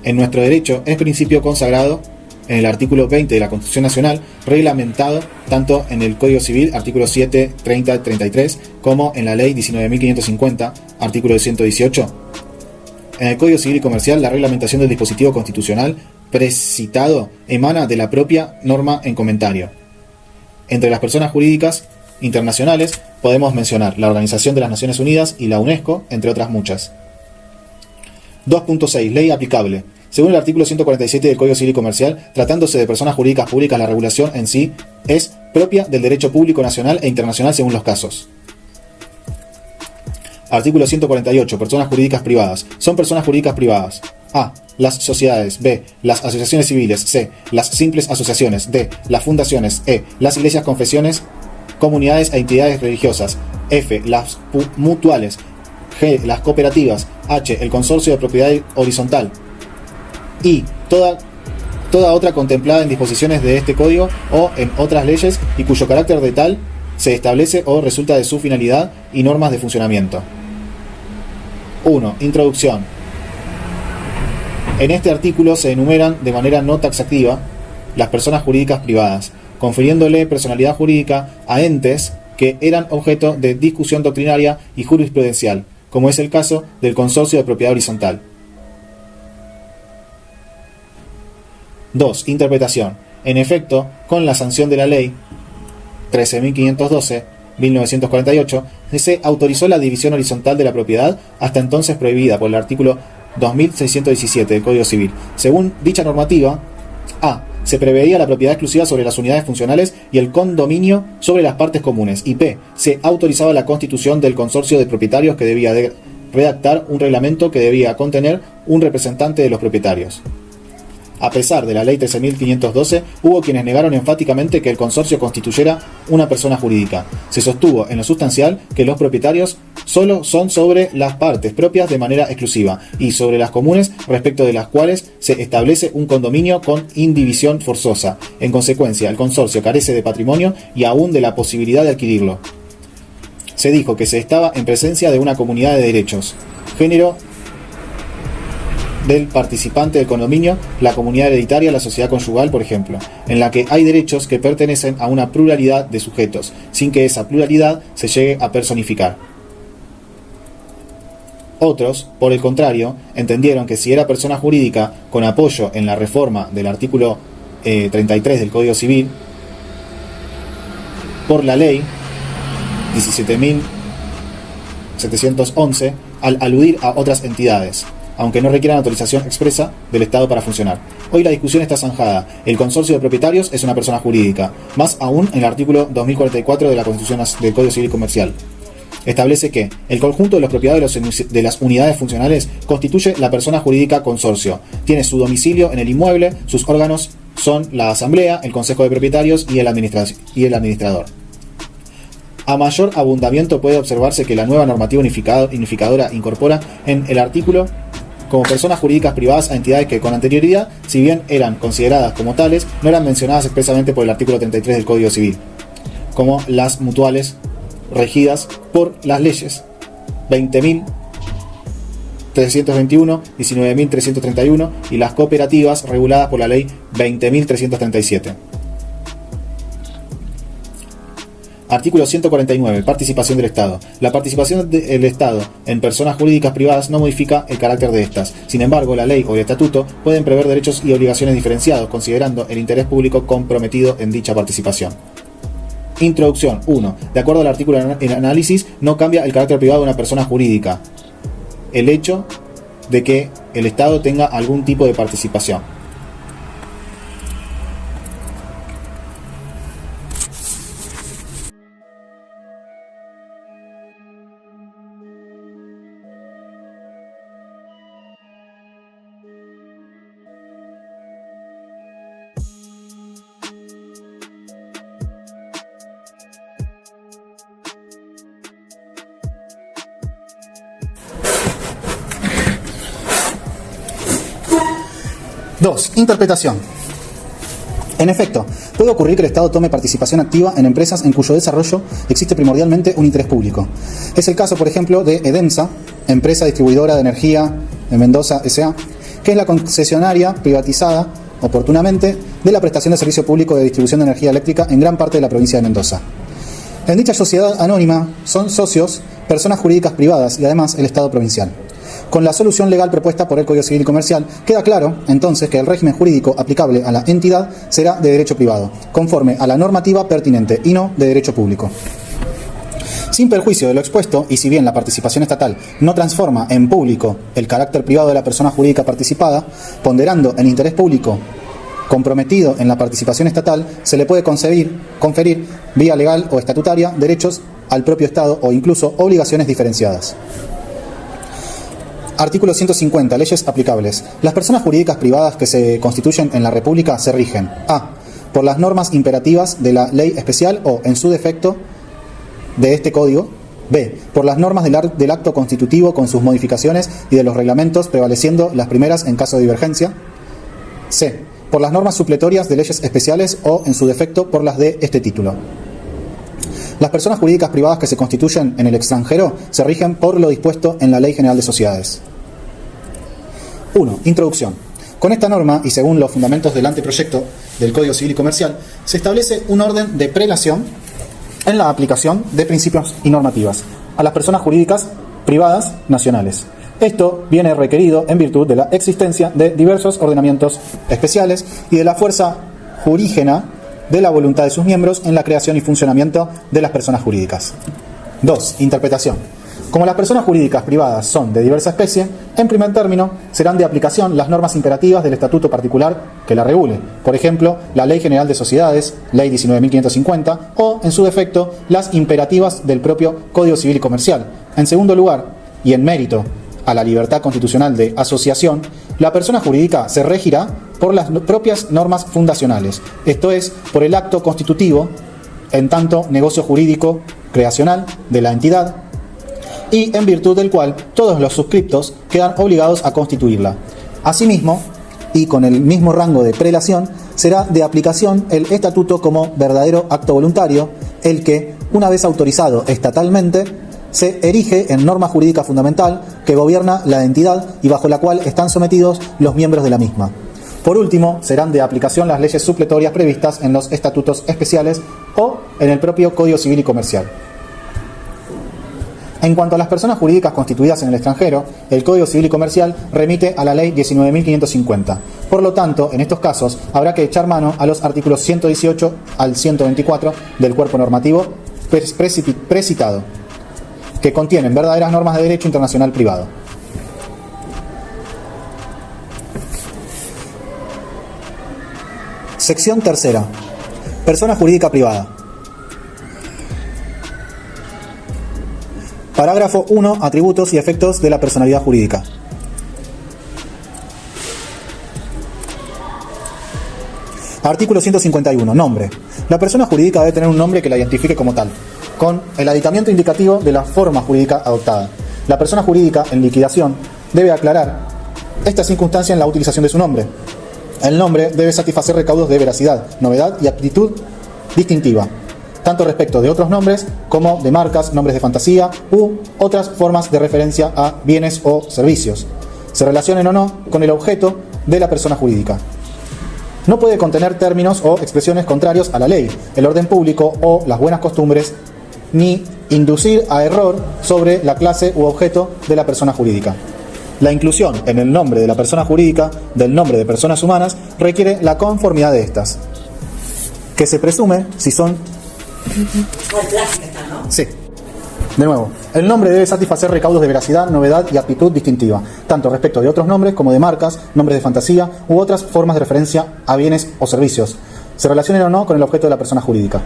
En nuestro derecho es principio consagrado en el artículo 20 de la Constitución Nacional, reglamentado tanto en el Código Civil, artículos 7, 30, 33, como en la Ley 19.550, artículo 118. En el Código Civil y Comercial, la reglamentación del dispositivo constitucional precitado emana de la propia norma en comentario. Entre las personas jurídicas internacionales podemos mencionar la Organización de las Naciones Unidas y la UNESCO, entre otras muchas. 2.6. Ley aplicable. Según el artículo 147 del Código Civil y Comercial, tratándose de personas jurídicas públicas, la regulación en sí es propia del derecho público nacional e internacional según los casos. Artículo 148. Personas jurídicas privadas. Son personas jurídicas privadas: A. Las sociedades. B. Las asociaciones civiles. C. Las simples asociaciones. D. Las fundaciones. E. Las iglesias, confesiones, comunidades e entidades religiosas. F. Las mutuales. G. Las cooperativas. H. El consorcio de propiedad horizontal. I. Toda otra contemplada en disposiciones de este código o en otras leyes y cuyo carácter de tal se establece o resulta de su finalidad y normas de funcionamiento. 1. Introducción. En este artículo se enumeran de manera no taxativa las personas jurídicas privadas, confiriéndole personalidad jurídica a entes que eran objeto de discusión doctrinaria y jurisprudencial, como es el caso del consorcio de propiedad horizontal. 2. Interpretación. En efecto, con la sanción de la ley 13.512/1948, se autorizó la división horizontal de la propiedad, hasta entonces prohibida por el artículo 2617 del Código Civil. Según dicha normativa, A. Se preveía la propiedad exclusiva sobre las unidades funcionales y el condominio sobre las partes comunes. Y B. Se autorizaba la constitución del consorcio de propietarios, que debía de redactar un reglamento que debía contener un representante de los propietarios. A pesar de la ley 13.512, hubo quienes negaron enfáticamente que el consorcio constituyera una persona jurídica. Se sostuvo en lo sustancial que los propietarios solo son sobre las partes propias de manera exclusiva y sobre las comunes, respecto de las cuales se establece un condominio con indivisión forzosa. En consecuencia, el consorcio carece de patrimonio y aún de la posibilidad de adquirirlo. Se dijo que se estaba en presencia de una comunidad de derechos, género del participante del condominio, la comunidad hereditaria, la sociedad conyugal, por ejemplo, en la que hay derechos que pertenecen a una pluralidad de sujetos, sin que esa pluralidad se llegue a personificar. Otros, por el contrario, entendieron que si era persona jurídica con apoyo en la reforma del artículo 33 del Código Civil, por la ley 17.711, al aludir a otras entidades, aunque no requieran autorización expresa del Estado para funcionar. Hoy la discusión está zanjada. El consorcio de propietarios es una persona jurídica, más aún en el artículo 2044 de la Constitución del Código Civil Comercial. Establece que el conjunto de los propietarios de las unidades funcionales constituye la persona jurídica consorcio. Tiene su domicilio en el inmueble, sus órganos son la asamblea, el consejo de propietarios y el administrador. A mayor abundamiento puede observarse que la nueva normativa unificadora incorpora en el artículo como personas jurídicas privadas a entidades que con anterioridad, si bien eran consideradas como tales, no eran mencionadas expresamente por el artículo 33 del Código Civil, como las mutuales regidas por las leyes 20.321, 19.331 y las cooperativas reguladas por la ley 20.337. Artículo 149. Participación del Estado. La participación del Estado en personas jurídicas privadas no modifica el carácter de estas. Sin embargo, la ley o el estatuto pueden prever derechos y obligaciones diferenciados, considerando el interés público comprometido en dicha participación. Introducción. 1. De acuerdo al artículo en análisis, no cambia el carácter privado de una persona jurídica el hecho de que el Estado tenga algún tipo de participación. Dos. Interpretación. En efecto, puede ocurrir que el Estado tome participación activa en empresas en cuyo desarrollo existe primordialmente un interés público. Es el caso, por ejemplo, de EDENSA, empresa distribuidora de energía de Mendoza S.A., que es la concesionaria privatizada oportunamente de la prestación de servicio público de distribución de energía eléctrica en gran parte de la provincia de Mendoza. En dicha sociedad anónima son socios personas jurídicas privadas y además el Estado provincial. Con la solución legal propuesta por el Código Civil y Comercial, queda claro, entonces, que el régimen jurídico aplicable a la entidad será de derecho privado, conforme a la normativa pertinente y no de derecho público. Sin perjuicio de lo expuesto, y si bien la participación estatal no transforma en público el carácter privado de la persona jurídica participada, ponderando el interés público comprometido en la participación estatal, se le puede conferir, vía legal o estatutaria, derechos al propio Estado o incluso obligaciones diferenciadas. Artículo 150. Leyes aplicables. Las personas jurídicas privadas que se constituyen en la República se rigen: a. por las normas imperativas de la ley especial o, en su defecto, de este Código; b. por las normas del acto constitutivo con sus modificaciones y de los reglamentos, prevaleciendo las primeras en caso de divergencia; c. por las normas supletorias de leyes especiales o, en su defecto, por las de este título. Las personas jurídicas privadas que se constituyen en el extranjero se rigen por lo dispuesto en la Ley General de Sociedades. 1. Introducción. Con esta norma, y según los fundamentos del anteproyecto del Código Civil y Comercial, se establece un orden de prelación en la aplicación de principios y normativas a las personas jurídicas privadas nacionales. Esto viene requerido en virtud de la existencia de diversos ordenamientos especiales y de la fuerza jurígena de la voluntad de sus miembros en la creación y funcionamiento de las personas jurídicas. 2. Interpretación. Como las personas jurídicas privadas son de diversa especie, en primer término serán de aplicación las normas imperativas del estatuto particular que la regule, por ejemplo, la Ley General de Sociedades, Ley 19.550, o, en su defecto, las imperativas del propio Código Civil y Comercial. En segundo lugar, y en mérito a la libertad constitucional de asociación, la persona jurídica se regirá por las propias normas fundacionales, esto es, por el acto constitutivo, en tanto negocio jurídico creacional de la entidad, y en virtud del cual todos los suscriptos quedan obligados a constituirla. Asimismo, y con el mismo rango de prelación, será de aplicación el estatuto como verdadero acto voluntario, el que, una vez autorizado estatalmente, se erige en norma jurídica fundamental que gobierna la entidad y bajo la cual están sometidos los miembros de la misma. Por último, serán de aplicación las leyes supletorias previstas en los estatutos especiales o en el propio Código Civil y Comercial. En cuanto a las personas jurídicas constituidas en el extranjero, el Código Civil y Comercial remite a la Ley 19.550. Por lo tanto, en estos casos, habrá que echar mano a los artículos 118 al 124 del cuerpo normativo precitado, que contienen verdaderas normas de derecho internacional privado. Sección tercera. Persona jurídica privada. Parágrafo 1. Atributos y efectos de la personalidad jurídica. Artículo 151. Nombre. La persona jurídica debe tener un nombre que la identifique como tal, con el aditamiento indicativo de la forma jurídica adoptada. La persona jurídica, en liquidación, debe aclarar esta circunstancia en la utilización de su nombre. El nombre debe satisfacer recaudos de veracidad, novedad y aptitud distintiva, tanto respecto de otros nombres como de marcas, nombres de fantasía u otras formas de referencia a bienes o servicios, se relacionen o no con el objeto de la persona jurídica. No puede contener términos o expresiones contrarios a la ley, el orden público o las buenas costumbres, ni inducir a error sobre la clase u objeto de la persona jurídica. La inclusión en el nombre de la persona jurídica del nombre de personas humanas requiere la conformidad de estas, que se presume si son... Sí. De nuevo, el nombre debe satisfacer recaudos de veracidad, novedad y aptitud distintiva, tanto respecto de otros nombres como de marcas, nombres de fantasía u otras formas de referencia a bienes o servicios, se relacionen o no con el objeto de la persona jurídica.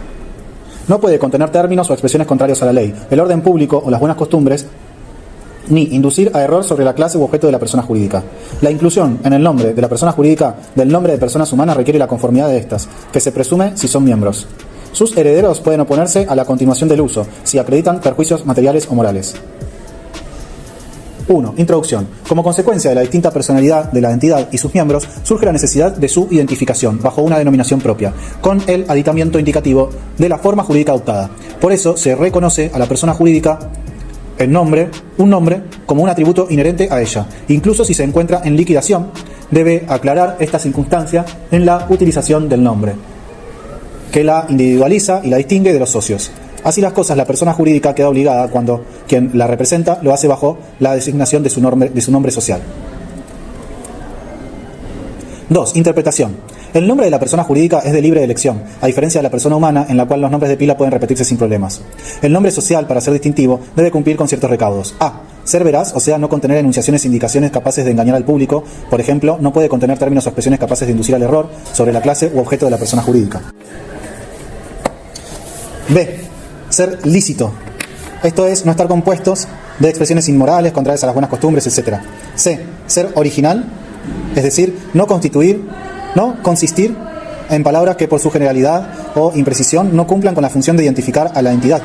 No puede contener términos o expresiones contrarios a la ley, el orden público o las buenas costumbres, ni inducir a error sobre la clase u objeto de la persona jurídica. La inclusión en el nombre de la persona jurídica del nombre de personas humanas requiere la conformidad de estas, que se presume si son miembros. Sus herederos pueden oponerse a la continuación del uso, si acreditan perjuicios materiales o morales. 1. Introducción. Como consecuencia de la distinta personalidad de la entidad y sus miembros, surge la necesidad de su identificación, bajo una denominación propia, con el aditamiento indicativo de la forma jurídica adoptada. Por eso se reconoce a la persona jurídica un nombre, como un atributo inherente a ella. Incluso si se encuentra en liquidación, debe aclarar esta circunstancia en la utilización del nombre, que la individualiza y la distingue de los socios. Así las cosas, la persona jurídica queda obligada cuando quien la representa lo hace bajo la designación de su nombre social. 2. Interpretación. El nombre de la persona jurídica es de libre elección, a diferencia de la persona humana, en la cual los nombres de pila pueden repetirse sin problemas. El nombre social, para ser distintivo, debe cumplir con ciertos recaudos. A. Ser veraz, o sea, no contener enunciaciones e indicaciones capaces de engañar al público. Por ejemplo, no puede contener términos o expresiones capaces de inducir al error sobre la clase u objeto de la persona jurídica. B. Ser lícito, esto es, no estar compuestos de expresiones inmorales, contrarias a las buenas costumbres, etc. C. Ser original, es decir, no consistir en palabras que por su generalidad o imprecisión no cumplan con la función de identificar a la entidad.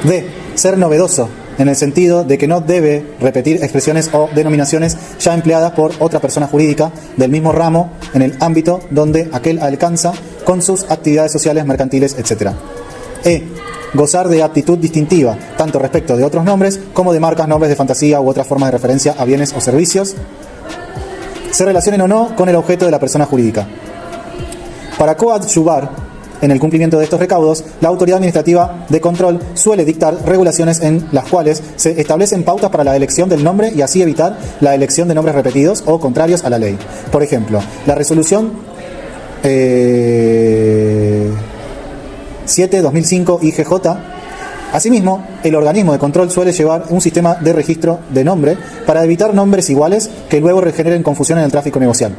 D. Ser novedoso, en el sentido de que no debe repetir expresiones o denominaciones ya empleadas por otra persona jurídica del mismo ramo en el ámbito donde aquel alcanza con sus actividades sociales, mercantiles, etc. E. Gozar de aptitud distintiva, tanto respecto de otros nombres como de marcas, nombres de fantasía u otras formas de referencia a bienes o servicios, se relacionen o no con el objeto de la persona jurídica. Para coadyuvar en el cumplimiento de estos recaudos, la autoridad administrativa de control suele dictar regulaciones en las cuales se establecen pautas para la elección del nombre y así evitar la elección de nombres repetidos o contrarios a la ley. Por ejemplo, la resolución 7/2005 IGJ. Asimismo, el organismo de control suele llevar un sistema de registro de nombre para evitar nombres iguales que luego generen confusión en el tráfico negocial.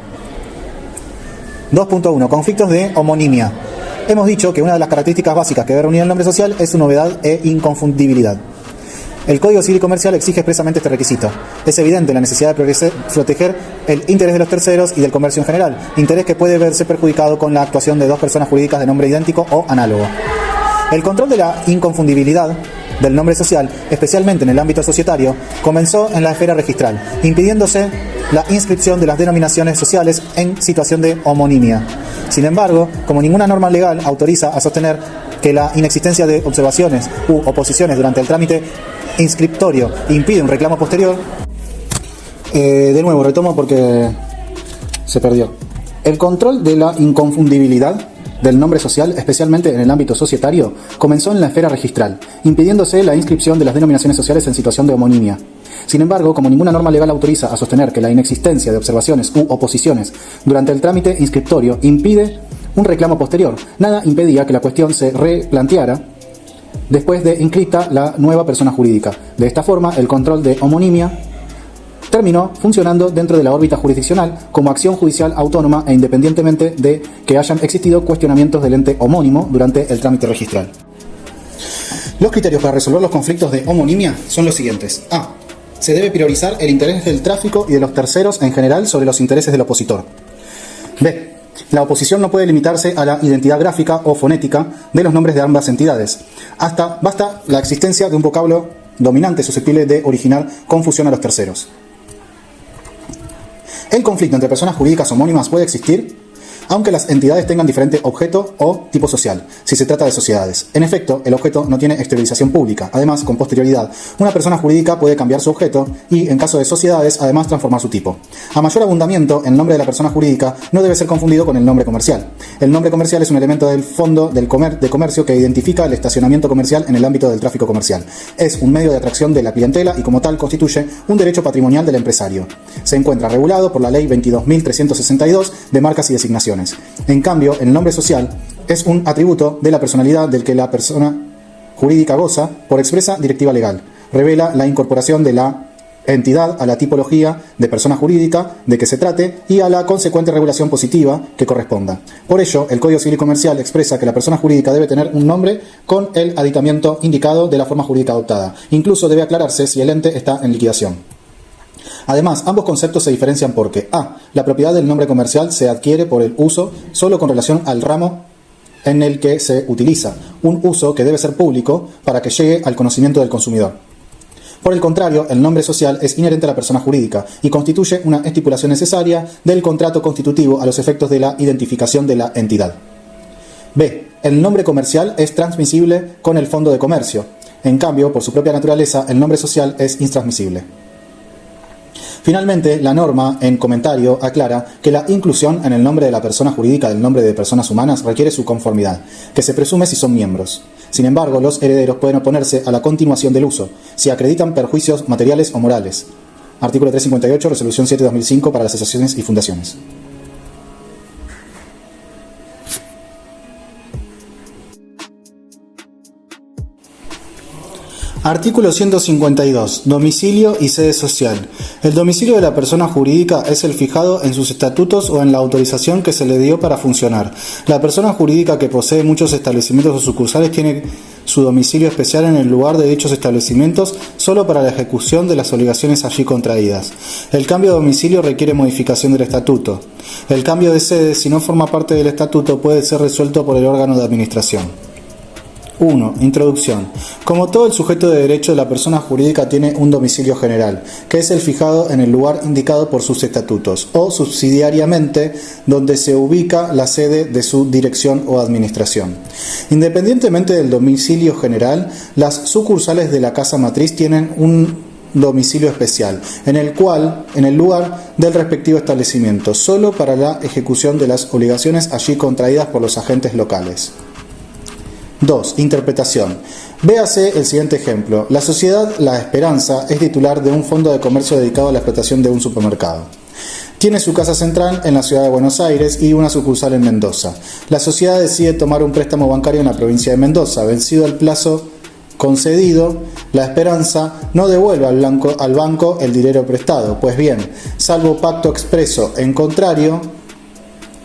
2.1. Conflictos de homonimia. Hemos dicho que una de las características básicas que debe reunir el nombre social es su novedad e inconfundibilidad. El Código Civil y Comercial exige expresamente este requisito. Es evidente la necesidad de proteger el interés de los terceros y del comercio en general, interés que puede verse perjudicado con la actuación de dos personas jurídicas de nombre idéntico o análogo. El control de la inconfundibilidad del nombre social, especialmente en el ámbito societario, comenzó en la esfera registral, impidiéndose la inscripción de las denominaciones sociales en situación de homonimia. Sin embargo, como ninguna norma legal autoriza a sostener que la inexistencia de observaciones u oposiciones durante el trámite inscriptorio impide un reclamo posterior, de nuevo retomo porque se perdió. El control de la inconfundibilidad del nombre social, especialmente en el ámbito societario, comenzó en la esfera registral, impidiéndose la inscripción de las denominaciones sociales en situación de homonimia. Sin embargo, como ninguna norma legal autoriza a sostener que la inexistencia de observaciones u oposiciones durante el trámite inscriptorio impide un reclamo posterior, nada impedía que la cuestión se replanteara después de inscrita la nueva persona jurídica. De esta forma, el control de homonimia terminó funcionando dentro de la órbita jurisdiccional como acción judicial autónoma e independientemente de que hayan existido cuestionamientos del ente homónimo durante el trámite registral. Los criterios para resolver los conflictos de homonimia son los siguientes. A. Se debe priorizar el interés del tráfico y de los terceros en general sobre los intereses del opositor. B. La oposición no puede limitarse a la identidad gráfica o fonética de los nombres de ambas entidades. Basta la existencia de un vocablo dominante susceptible de originar confusión a los terceros. El conflicto entre personas jurídicas homónimas puede existir aunque las entidades tengan diferente objeto o tipo social, si se trata de sociedades. En efecto, el objeto no tiene exteriorización pública. Además, con posterioridad, una persona jurídica puede cambiar su objeto y, en caso de sociedades, además transformar su tipo. A mayor abundamiento, el nombre de la persona jurídica no debe ser confundido con el nombre comercial. El nombre comercial es un elemento del fondo de comercio que identifica el estacionamiento comercial en el ámbito del tráfico comercial. Es un medio de atracción de la clientela y, como tal, constituye un derecho patrimonial del empresario. Se encuentra regulado por la Ley 22.362 de marcas y designaciones. En cambio, el nombre social es un atributo de la personalidad del que la persona jurídica goza por expresa directiva legal. Revela la incorporación de la entidad a la tipología de persona jurídica de que se trate y a la consecuente regulación positiva que corresponda. Por ello, el Código Civil y Comercial expresa que la persona jurídica debe tener un nombre con el aditamiento indicado de la forma jurídica adoptada. Incluso debe aclararse si el ente está en liquidación. Además, ambos conceptos se diferencian porque a. La propiedad del nombre comercial se adquiere por el uso solo con relación al ramo en el que se utiliza, un uso que debe ser público para que llegue al conocimiento del consumidor. Por el contrario, el nombre social es inherente a la persona jurídica y constituye una estipulación necesaria del contrato constitutivo a los efectos de la identificación de la entidad. B. El nombre comercial es transmisible con el fondo de comercio. En cambio, por su propia naturaleza, el nombre social es intransmisible. Finalmente, la norma, en comentario, aclara que la inclusión en el nombre de la persona jurídica del nombre de personas humanas requiere su conformidad, que se presume si son miembros. Sin embargo, los herederos pueden oponerse a la continuación del uso, si acreditan perjuicios materiales o morales. Artículo 358, Resolución 7/2005 para las asociaciones y fundaciones. Artículo 152. Domicilio y sede social. El domicilio de la persona jurídica es el fijado en sus estatutos o en la autorización que se le dio para funcionar. La persona jurídica que posee muchos establecimientos o sucursales tiene su domicilio especial en el lugar de dichos establecimientos solo para la ejecución de las obligaciones allí contraídas. El cambio de domicilio requiere modificación del estatuto. El cambio de sede, si no forma parte del estatuto, puede ser resuelto por el órgano de administración. 1. Introducción. Como todo el sujeto de derecho, la persona jurídica tiene un domicilio general, que es el fijado en el lugar indicado por sus estatutos, o subsidiariamente donde se ubica la sede de su dirección o administración. Independientemente del domicilio general, las sucursales de la casa matriz tienen un domicilio especial, en el lugar del respectivo establecimiento, solo para la ejecución de las obligaciones allí contraídas por los agentes locales. 2. Interpretación. Véase el siguiente ejemplo. La sociedad La Esperanza es titular de un fondo de comercio dedicado a la explotación de un supermercado. Tiene su casa central en la ciudad de Buenos Aires y una sucursal en Mendoza. La sociedad decide tomar un préstamo bancario en la provincia de Mendoza. Vencido el plazo concedido, La Esperanza no devuelve al banco el dinero prestado. Pues bien, salvo pacto expreso en contrario,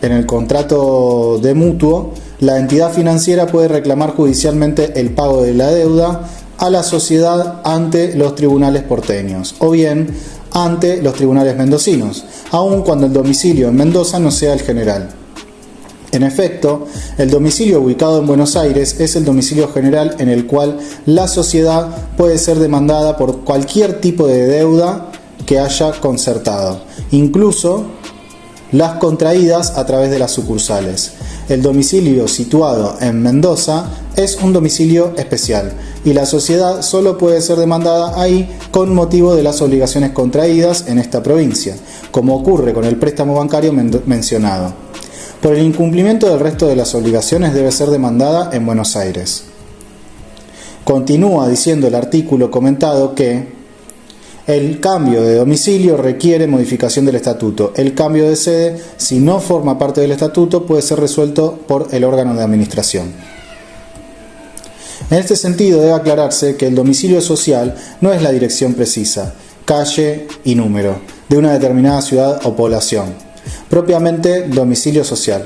en el contrato de mutuo, la entidad financiera puede reclamar judicialmente el pago de la deuda a la sociedad ante los tribunales porteños o bien ante los tribunales mendocinos, aun cuando el domicilio en Mendoza no sea el general. En efecto, el domicilio ubicado en Buenos Aires es el domicilio general en el cual la sociedad puede ser demandada por cualquier tipo de deuda que haya concertado, incluso las contraídas a través de las sucursales. El domicilio situado en Mendoza es un domicilio especial y la sociedad solo puede ser demandada ahí con motivo de las obligaciones contraídas en esta provincia, como ocurre con el préstamo bancario mencionado. Por el incumplimiento del resto de las obligaciones debe ser demandada en Buenos Aires. Continúa diciendo el artículo comentado que el cambio de domicilio requiere modificación del estatuto. El cambio de sede, si no forma parte del estatuto, puede ser resuelto por el órgano de administración. En este sentido, debe aclararse que el domicilio social no es la dirección precisa, calle y número, de una determinada ciudad o población, propiamente domicilio social.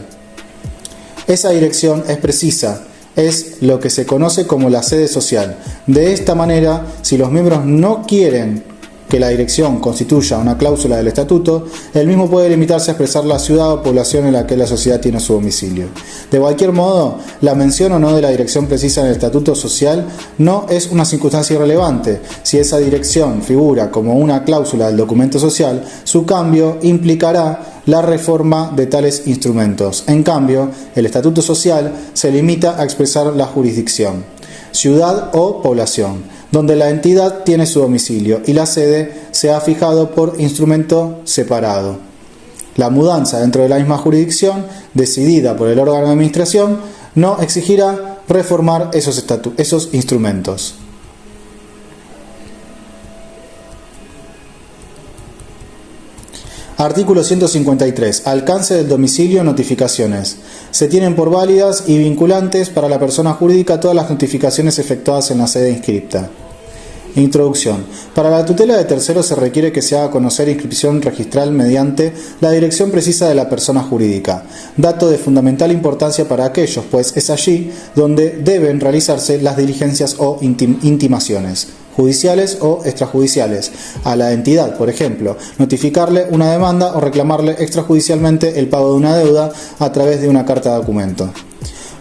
Esa dirección es precisa, es lo que se conoce como la sede social. De esta manera, si los miembros no quieren que la dirección constituya una cláusula del estatuto, el mismo puede limitarse a expresar la ciudad o población en la que la sociedad tiene su domicilio. De cualquier modo, la mención o no de la dirección precisa en el estatuto social no es una circunstancia irrelevante. Si esa dirección figura como una cláusula del documento social, su cambio implicará la reforma de tales instrumentos. En cambio, el estatuto social se limita a expresar la jurisdicción, ciudad o población, donde la entidad tiene su domicilio y la sede se ha fijado por instrumento separado. La mudanza dentro de la misma jurisdicción, decidida por el órgano de administración, no exigirá reformar esos instrumentos. Artículo 153. Alcance del domicilio, notificaciones. Se tienen por válidas y vinculantes para la persona jurídica todas las notificaciones efectuadas en la sede inscripta. Introducción. Para la tutela de terceros se requiere que se haga conocer inscripción registral mediante la dirección precisa de la persona jurídica, dato de fundamental importancia para aquellos, pues es allí donde deben realizarse las diligencias o intimaciones, judiciales o extrajudiciales, a la entidad, por ejemplo, notificarle una demanda o reclamarle extrajudicialmente el pago de una deuda a través de una carta de documento.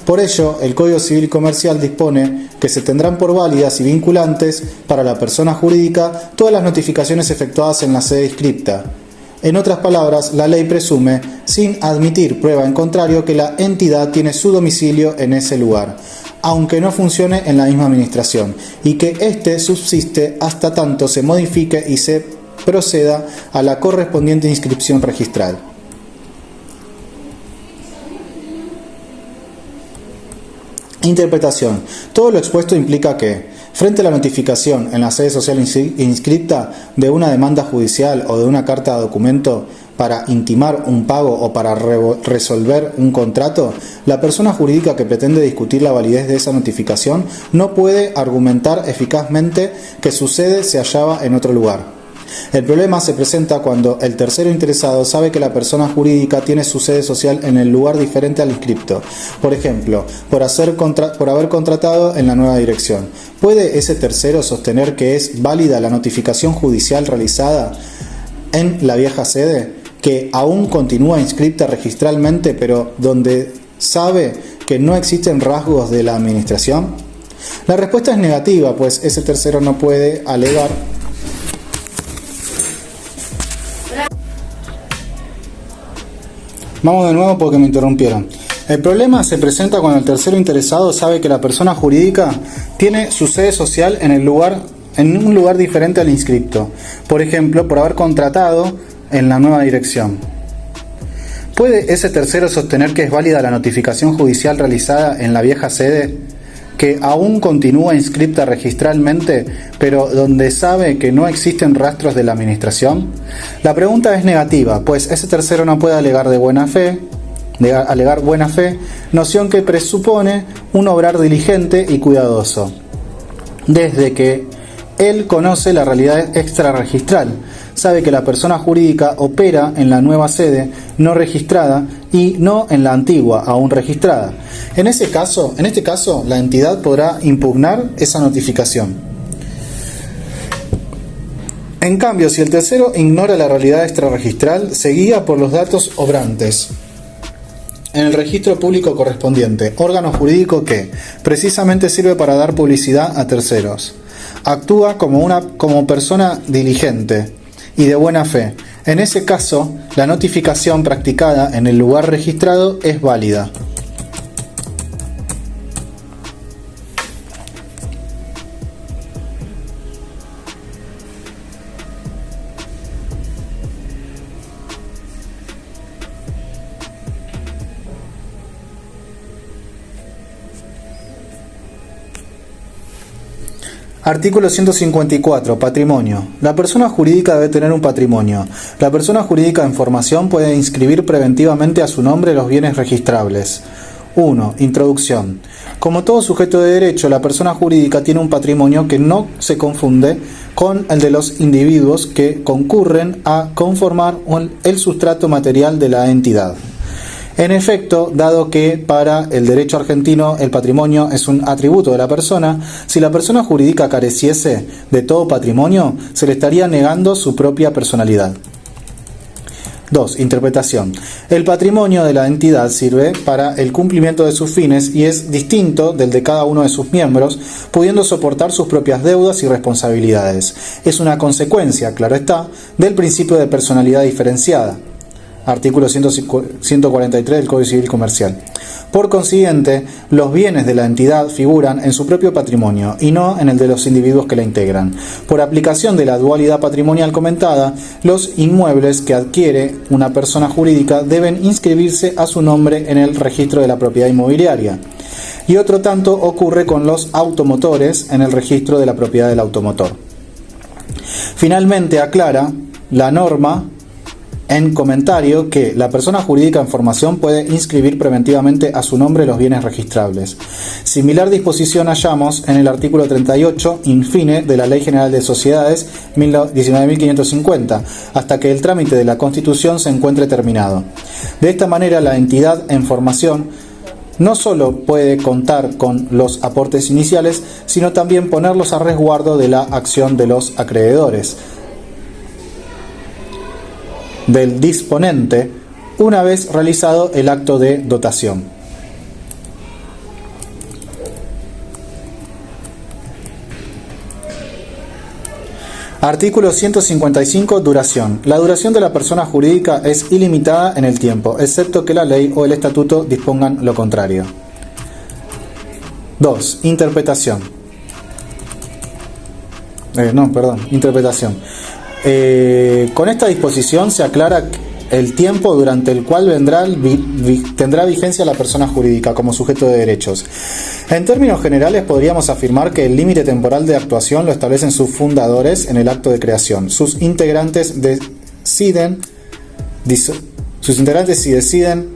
Por ello, el Código Civil y Comercial dispone que se tendrán por válidas y vinculantes para la persona jurídica todas las notificaciones efectuadas en la sede inscripta. En otras palabras, la ley presume, sin admitir prueba en contrario, que la entidad tiene su domicilio en ese lugar, aunque no funcione en la misma administración, y que éste subsiste hasta tanto se modifique y se proceda a la correspondiente inscripción registral. Interpretación. Todo lo expuesto implica que, frente a la notificación en la sede social inscripta de una demanda judicial o de una carta de documento para intimar un pago o para resolver un contrato, la persona jurídica que pretende discutir la validez de esa notificación no puede argumentar eficazmente que su sede se hallaba en otro lugar. El problema se presenta cuando el tercero interesado sabe que la persona jurídica tiene su sede social en el lugar diferente al inscripto. Por ejemplo, por haber contratado en la nueva dirección. ¿Puede ese tercero sostener que es válida la notificación judicial realizada en la vieja sede, que aún continúa inscripta registralmente, pero donde sabe que no existen rasgos de la administración? La respuesta es negativa, pues ese tercero no puede alegar Vamos de nuevo porque me interrumpieron. El problema se presenta cuando el tercero interesado sabe que la persona jurídica tiene su sede social en un lugar diferente al inscripto. Por ejemplo, por haber contratado en la nueva dirección. ¿Puede ese tercero sostener que es válida la notificación judicial realizada en la vieja sede, que aún continúa inscripta registralmente, pero donde sabe que no existen rastros de la administración? La pregunta es negativa, pues ese tercero no puede alegar buena fe, noción que presupone un obrar diligente y cuidadoso, desde que él conoce la realidad extrarregistral, sabe que la persona jurídica opera en la nueva sede no registrada y no en la antigua, aún registrada. En este caso, la entidad podrá impugnar esa notificación. En cambio, si el tercero ignora la realidad extrarregistral, se guía por los datos obrantes en el registro público correspondiente, órgano jurídico que precisamente sirve para dar publicidad a terceros. Actúa como persona diligente y de buena fe. En ese caso, la notificación practicada en el lugar registrado es válida. Artículo 154. Patrimonio. La persona jurídica debe tener un patrimonio. La persona jurídica en formación puede inscribir preventivamente a su nombre los bienes registrables. 1. Introducción. Como todo sujeto de derecho, la persona jurídica tiene un patrimonio que no se confunde con el de los individuos que concurren a conformar el sustrato material de la entidad. En efecto, dado que para el derecho argentino el patrimonio es un atributo de la persona, si la persona jurídica careciese de todo patrimonio, se le estaría negando su propia personalidad. 2. Interpretación. El patrimonio de la entidad sirve para el cumplimiento de sus fines y es distinto del de cada uno de sus miembros, pudiendo soportar sus propias deudas y responsabilidades. Es una consecuencia, claro está, del principio de personalidad diferenciada. Artículo 143 del Código Civil Comercial. Por consiguiente, los bienes de la entidad figuran en su propio patrimonio y no en el de los individuos que la integran. Por aplicación de la dualidad patrimonial comentada, los inmuebles que adquiere una persona jurídica deben inscribirse a su nombre en el registro de la propiedad inmobiliaria. Y otro tanto ocurre con los automotores en el registro de la propiedad del automotor. Finalmente, aclara la norma en comentario que la persona jurídica en formación puede inscribir preventivamente a su nombre los bienes registrables. Similar disposición hallamos en el artículo 38, infine, de la Ley General de Sociedades 19.550, hasta que el trámite de la Constitución se encuentre terminado. De esta manera, la entidad en formación no solo puede contar con los aportes iniciales, sino también ponerlos a resguardo de la acción de los acreedores del disponente una vez realizado el acto de dotación. Artículo 155. Duración. La duración de la persona jurídica es ilimitada en el tiempo, excepto que la ley o el estatuto dispongan lo contrario. 2. Interpretación. Interpretación. Con esta disposición se aclara el tiempo durante el cual tendrá vigencia la persona jurídica como sujeto de derechos. En términos generales, podríamos afirmar que el límite temporal de actuación lo establecen sus fundadores en el acto de creación. Sus integrantes si deciden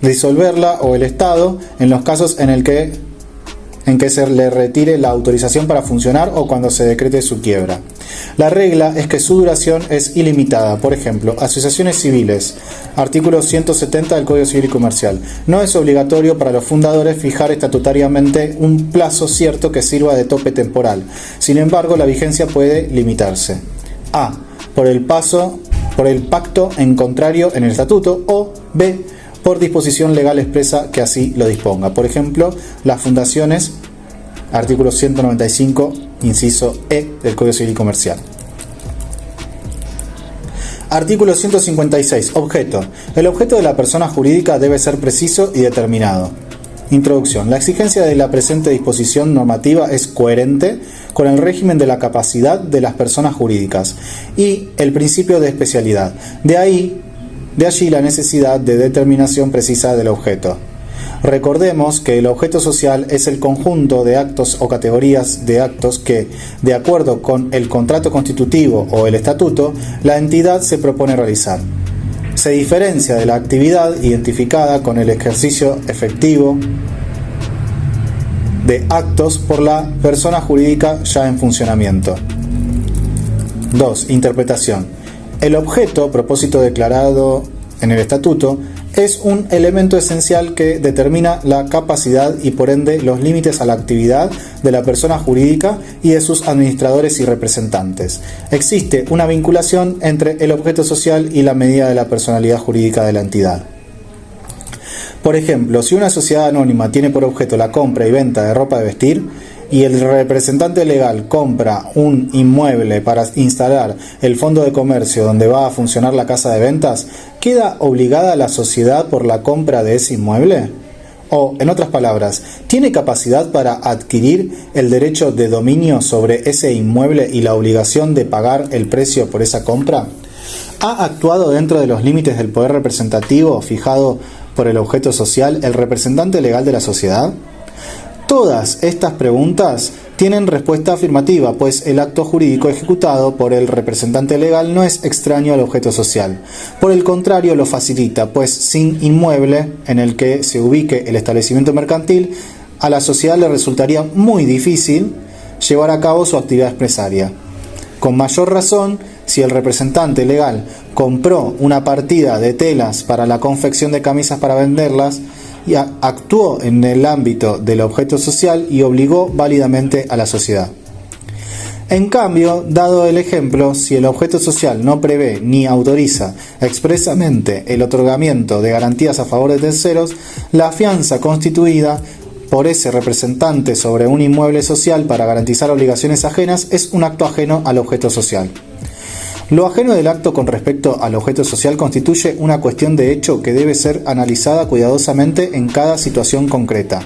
disolverla, o el Estado en los casos en que se le retire la autorización para funcionar o cuando se decrete su quiebra. La regla es que su duración es ilimitada. Por ejemplo, asociaciones civiles, artículo 170 del Código Civil y Comercial. No es obligatorio para los fundadores fijar estatutariamente un plazo cierto que sirva de tope temporal. Sin embargo, la vigencia puede limitarse. A. Por el pacto en contrario en el estatuto, o B. Por disposición legal expresa que así lo disponga. Por ejemplo, las fundaciones, artículo 195, inciso E del Código Civil y Comercial. Artículo 156. Objeto. El objeto de la persona jurídica debe ser preciso y determinado. Introducción. La exigencia de la presente disposición normativa es coherente con el régimen de la capacidad de las personas jurídicas y el principio de especialidad. De allí la necesidad de determinación precisa del objeto. Recordemos que el objeto social es el conjunto de actos o categorías de actos que, de acuerdo con el contrato constitutivo o el estatuto, la entidad se propone realizar. Se diferencia de la actividad identificada con el ejercicio efectivo de actos por la persona jurídica ya en funcionamiento. 2. Interpretación. El objeto, propósito declarado en el estatuto, es un elemento esencial que determina la capacidad y por ende los límites a la actividad de la persona jurídica y de sus administradores y representantes. Existe una vinculación entre el objeto social y la medida de la personalidad jurídica de la entidad. Por ejemplo, si una sociedad anónima tiene por objeto la compra y venta de ropa de vestir, y el representante legal compra un inmueble para instalar el fondo de comercio donde va a funcionar la casa de ventas, ¿queda obligada la sociedad por la compra de ese inmueble? O, en otras palabras, ¿tiene capacidad para adquirir el derecho de dominio sobre ese inmueble y la obligación de pagar el precio por esa compra? ¿Ha actuado dentro de los límites del poder representativo fijado por el objeto social el representante legal de la sociedad? Todas estas preguntas tienen respuesta afirmativa, pues el acto jurídico ejecutado por el representante legal no es extraño al objeto social. Por el contrario, lo facilita, pues sin inmueble en el que se ubique el establecimiento mercantil, a la sociedad le resultaría muy difícil llevar a cabo su actividad empresaria. Con mayor razón, si el representante legal compró una partida de telas para la confección de camisas para venderlas, y actuó en el ámbito del objeto social y obligó válidamente a la sociedad. En cambio, dado el ejemplo, si el objeto social no prevé ni autoriza expresamente el otorgamiento de garantías a favor de terceros, la fianza constituida por ese representante sobre un inmueble social para garantizar obligaciones ajenas es un acto ajeno al objeto social. Lo ajeno del acto con respecto al objeto social constituye una cuestión de hecho que debe ser analizada cuidadosamente en cada situación concreta.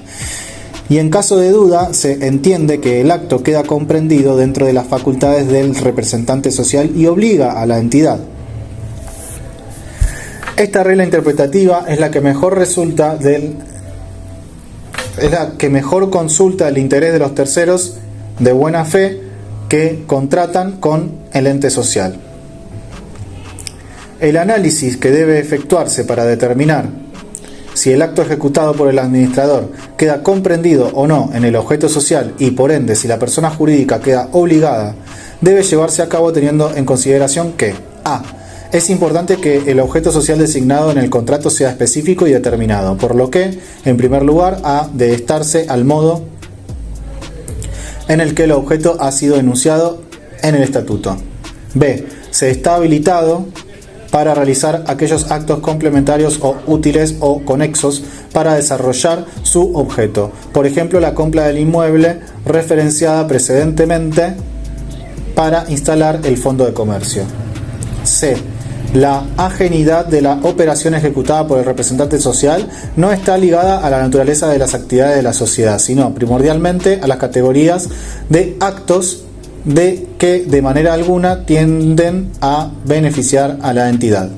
Y en caso de duda, se entiende que el acto queda comprendido dentro de las facultades del representante social y obliga a la entidad. Esta regla interpretativa es la que mejor consulta el interés de los terceros de buena fe que contratan con el ente social. El análisis que debe efectuarse para determinar si el acto ejecutado por el administrador queda comprendido o no en el objeto social y por ende si la persona jurídica queda obligada, debe llevarse a cabo teniendo en consideración que a. Es importante que el objeto social designado en el contrato sea específico y determinado, por lo que, en primer lugar, ha de estarse al modo en el que el objeto ha sido enunciado en el estatuto. B. Se está habilitado para realizar aquellos actos complementarios o útiles o conexos para desarrollar su objeto. Por ejemplo, la compra del inmueble referenciada precedentemente para instalar el fondo de comercio. C. La ajenidad de la operación ejecutada por el representante social no está ligada a la naturaleza de las actividades de la sociedad, sino primordialmente a las categorías de actos que de manera alguna tienden a beneficiar a la entidad.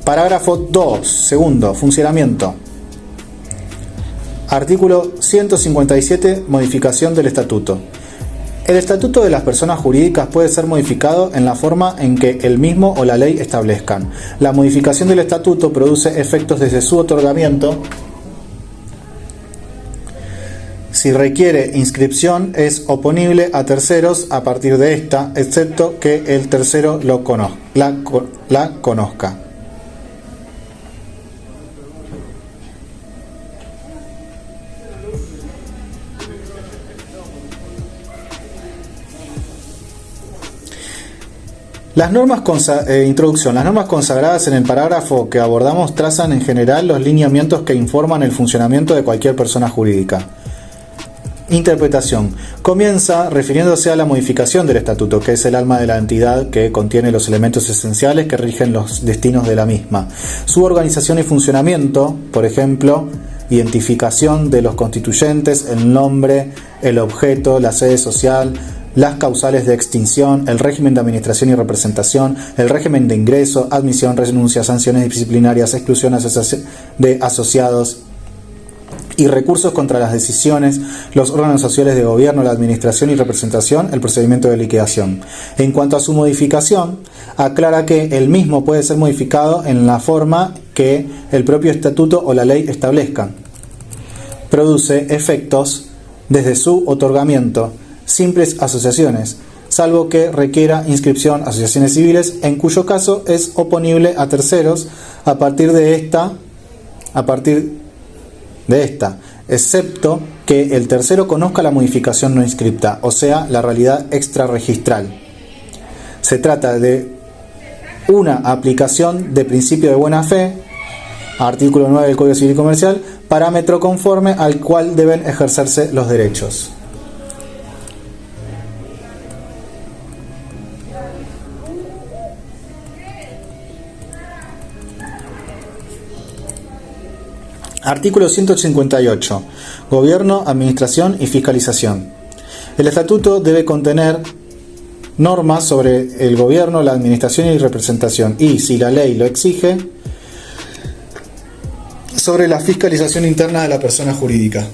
Parágrafo 2. Segundo, funcionamiento. Artículo 157. Modificación del estatuto. El estatuto de las personas jurídicas puede ser modificado en la forma en que el mismo o la ley establezcan. La modificación del estatuto produce efectos desde su otorgamiento Si requiere inscripción, es oponible a terceros a partir de esta, excepto que el tercero la conozca. Introducción. Las normas consagradas en el parágrafo que abordamos trazan en general los lineamientos que informan el funcionamiento de cualquier persona jurídica. Interpretación. Comienza refiriéndose a la modificación del estatuto, que es el alma de la entidad que contiene los elementos esenciales que rigen los destinos de la misma. Su organización y funcionamiento, por ejemplo, identificación de los constituyentes, el nombre, el objeto, la sede social, las causales de extinción, el régimen de administración y representación, el régimen de ingreso, admisión, renuncia, sanciones disciplinarias, exclusión de asociados y recursos contra las decisiones, los órganos sociales de gobierno, la administración y representación, el procedimiento de liquidación. En cuanto a su modificación, aclara que el mismo puede ser modificado en la forma que el propio estatuto o la ley establezcan. Produce efectos desde su otorgamiento, simples asociaciones, salvo que requiera inscripción asociaciones civiles, en cuyo caso es oponible a terceros a partir de esta, excepto que el tercero conozca la modificación no inscripta, o sea, la realidad extrarregistral. Se trata de una aplicación de principio de buena fe, artículo 9 del Código Civil y Comercial, parámetro conforme al cual deben ejercerse los derechos. Artículo 158. Gobierno, administración y fiscalización. El estatuto debe contener normas sobre el gobierno, la administración y representación y, si la ley lo exige, sobre la fiscalización interna de la persona jurídica.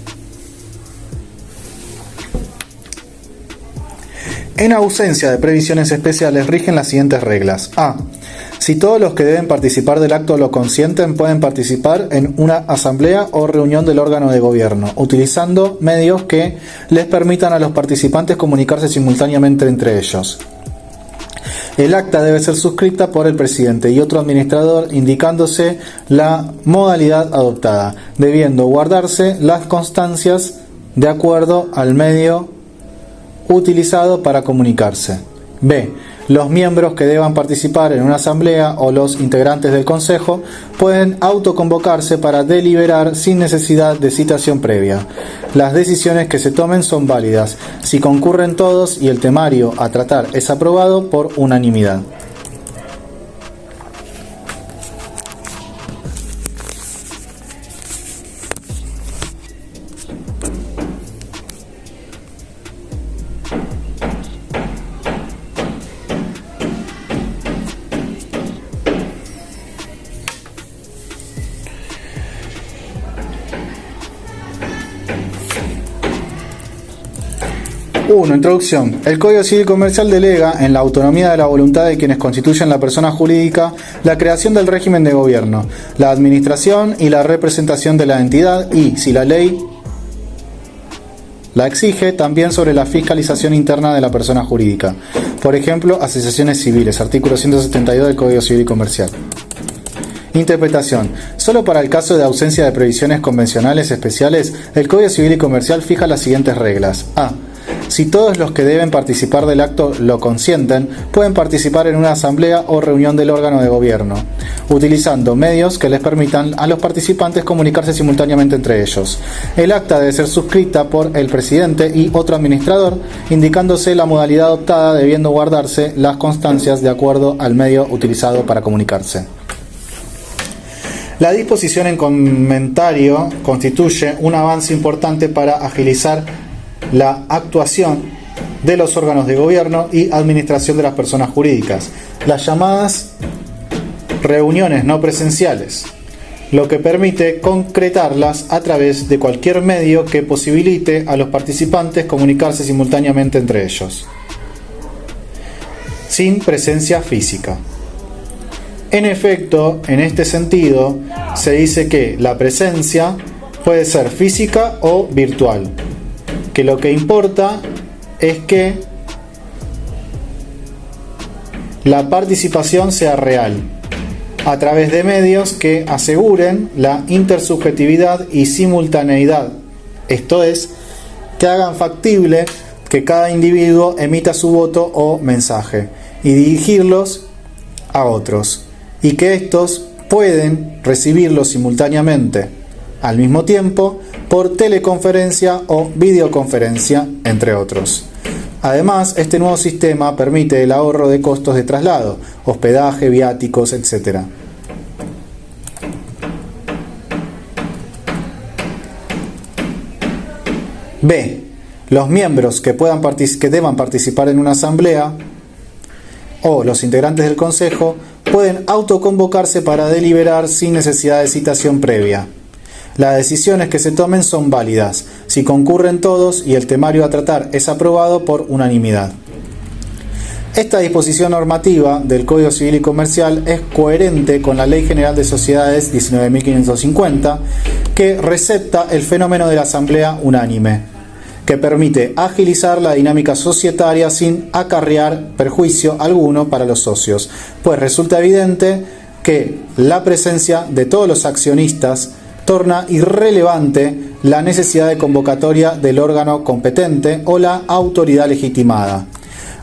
En ausencia de previsiones especiales rigen las siguientes reglas. A. Si todos los que deben participar del acto lo consienten, pueden participar en una asamblea o reunión del órgano de gobierno, utilizando medios que les permitan a los participantes comunicarse simultáneamente entre ellos. El acta debe ser suscrita por el presidente y otro administrador, indicándose la modalidad adoptada, debiendo guardarse las constancias de acuerdo al medio utilizado para comunicarse. B. Los miembros que deban participar en una asamblea o los integrantes del consejo pueden autoconvocarse para deliberar sin necesidad de citación previa. Las decisiones que se tomen son válidas si concurren todos y el temario a tratar es aprobado por unanimidad. Introducción. El Código Civil Comercial delega en la autonomía de la voluntad de quienes constituyen la persona jurídica la creación del régimen de gobierno, la administración y la representación de la entidad y, si la ley la exige, también sobre la fiscalización interna de la persona jurídica. Por ejemplo, asociaciones civiles, artículo 172 del Código Civil y Comercial. Interpretación. Solo para el caso de ausencia de previsiones convencionales especiales, el Código Civil y Comercial fija las siguientes reglas. A. Si todos los que deben participar del acto lo consienten, pueden participar en una asamblea o reunión del órgano de gobierno, utilizando medios que les permitan a los participantes comunicarse simultáneamente entre ellos. El acta debe ser suscrita por el presidente y otro administrador, indicándose la modalidad adoptada, debiendo guardarse las constancias de acuerdo al medio utilizado para comunicarse. La disposición en comentario constituye un avance importante para agilizar la actuación de los órganos de gobierno y administración de las personas jurídicas, las llamadas reuniones no presenciales, lo que permite concretarlas a través de cualquier medio que posibilite a los participantes comunicarse simultáneamente entre ellos, sin presencia física. En efecto, en este sentido, se dice que la presencia puede ser física o virtual. que lo que importa es que la participación sea real, a través de medios que aseguren la intersubjetividad y simultaneidad, esto es, que hagan factible que cada individuo emita su voto o mensaje y dirigirlos a otros, y que estos pueden recibirlos simultáneamente, al mismo tiempo, por teleconferencia o videoconferencia, entre otros. Además, este nuevo sistema permite el ahorro de costos de traslado, hospedaje, viáticos, etc. B. Los miembros que deban participar en una asamblea o los integrantes del consejo pueden autoconvocarse para deliberar sin necesidad de citación previa. Las decisiones que se tomen son válidas si concurren todos y el temario a tratar es aprobado por unanimidad. Esta disposición normativa del Código Civil y Comercial es coherente con la Ley General de Sociedades 19.550, que recepta el fenómeno de la asamblea unánime, que permite agilizar la dinámica societaria sin acarrear perjuicio alguno para los socios, pues resulta evidente que la presencia de todos los accionistas torna irrelevante la necesidad de convocatoria del órgano competente o la autoridad legitimada,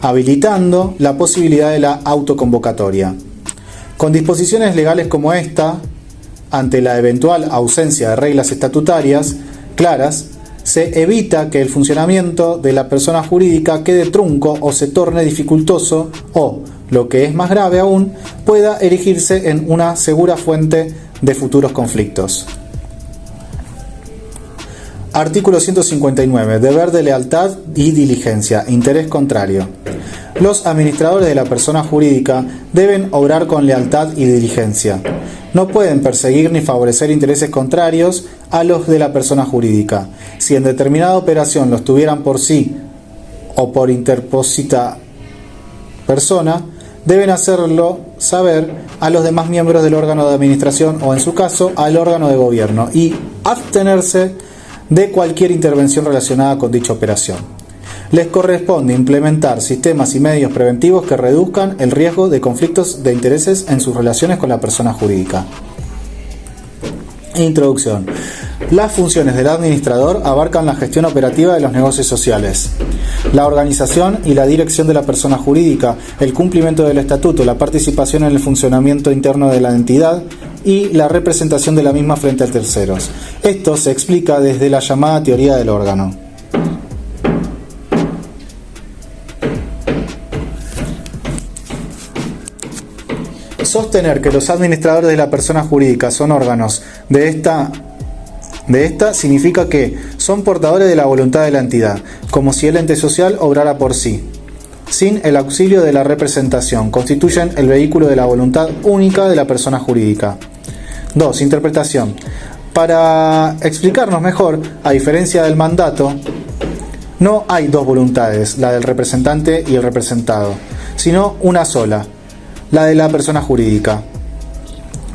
habilitando la posibilidad de la autoconvocatoria. Con disposiciones legales como esta, ante la eventual ausencia de reglas estatutarias claras, se evita que el funcionamiento de la persona jurídica quede trunco o se torne dificultoso o, lo que es más grave aún, pueda erigirse en una segura fuente de futuros conflictos. Artículo 159. Deber de lealtad y diligencia. Interés contrario. Los administradores de la persona jurídica deben obrar con lealtad y diligencia. No pueden perseguir ni favorecer intereses contrarios a los de la persona jurídica. Si en determinada operación los tuvieran por sí o por interpósita persona, deben hacerlo saber a los demás miembros del órgano de administración o, en su caso, al órgano de gobierno y abstenerse de cualquier intervención relacionada con dicha operación. Les corresponde implementar sistemas y medios preventivos que reduzcan el riesgo de conflictos de intereses en sus relaciones con la persona jurídica. Introducción. Las funciones del administrador abarcan la gestión operativa de los negocios sociales, la organización y la dirección de la persona jurídica, el cumplimiento del estatuto, la participación en el funcionamiento interno de la entidad y la representación de la misma frente a terceros. Esto se explica desde la llamada teoría del órgano. Sostener que los administradores de la persona jurídica son órganos de esta significa que son portadores de la voluntad de la entidad, como si el ente social obrara por sí. Sin el auxilio de la representación, constituyen el vehículo de la voluntad única de la persona jurídica. 2. Interpretación. Para explicarnos mejor, a diferencia del mandato, no hay dos voluntades, la del representante y el representado, sino una sola, la de la persona jurídica.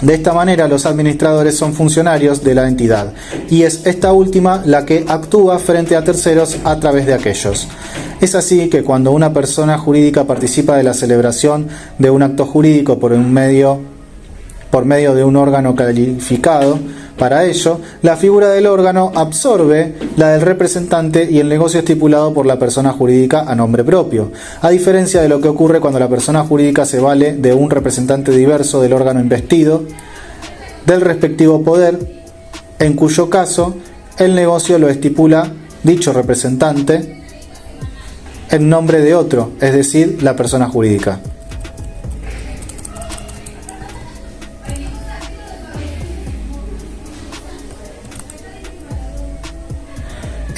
De esta manera, los administradores son funcionarios de la entidad, y es esta última la que actúa frente a terceros a través de aquellos. Es así que cuando una persona jurídica participa de la celebración de un acto jurídico por medio de un órgano calificado, para ello, la figura del órgano absorbe la del representante y el negocio estipulado por la persona jurídica a nombre propio, a diferencia de lo que ocurre cuando la persona jurídica se vale de un representante diverso del órgano investido del respectivo poder, en cuyo caso el negocio lo estipula dicho representante en nombre de otro, es decir, la persona jurídica.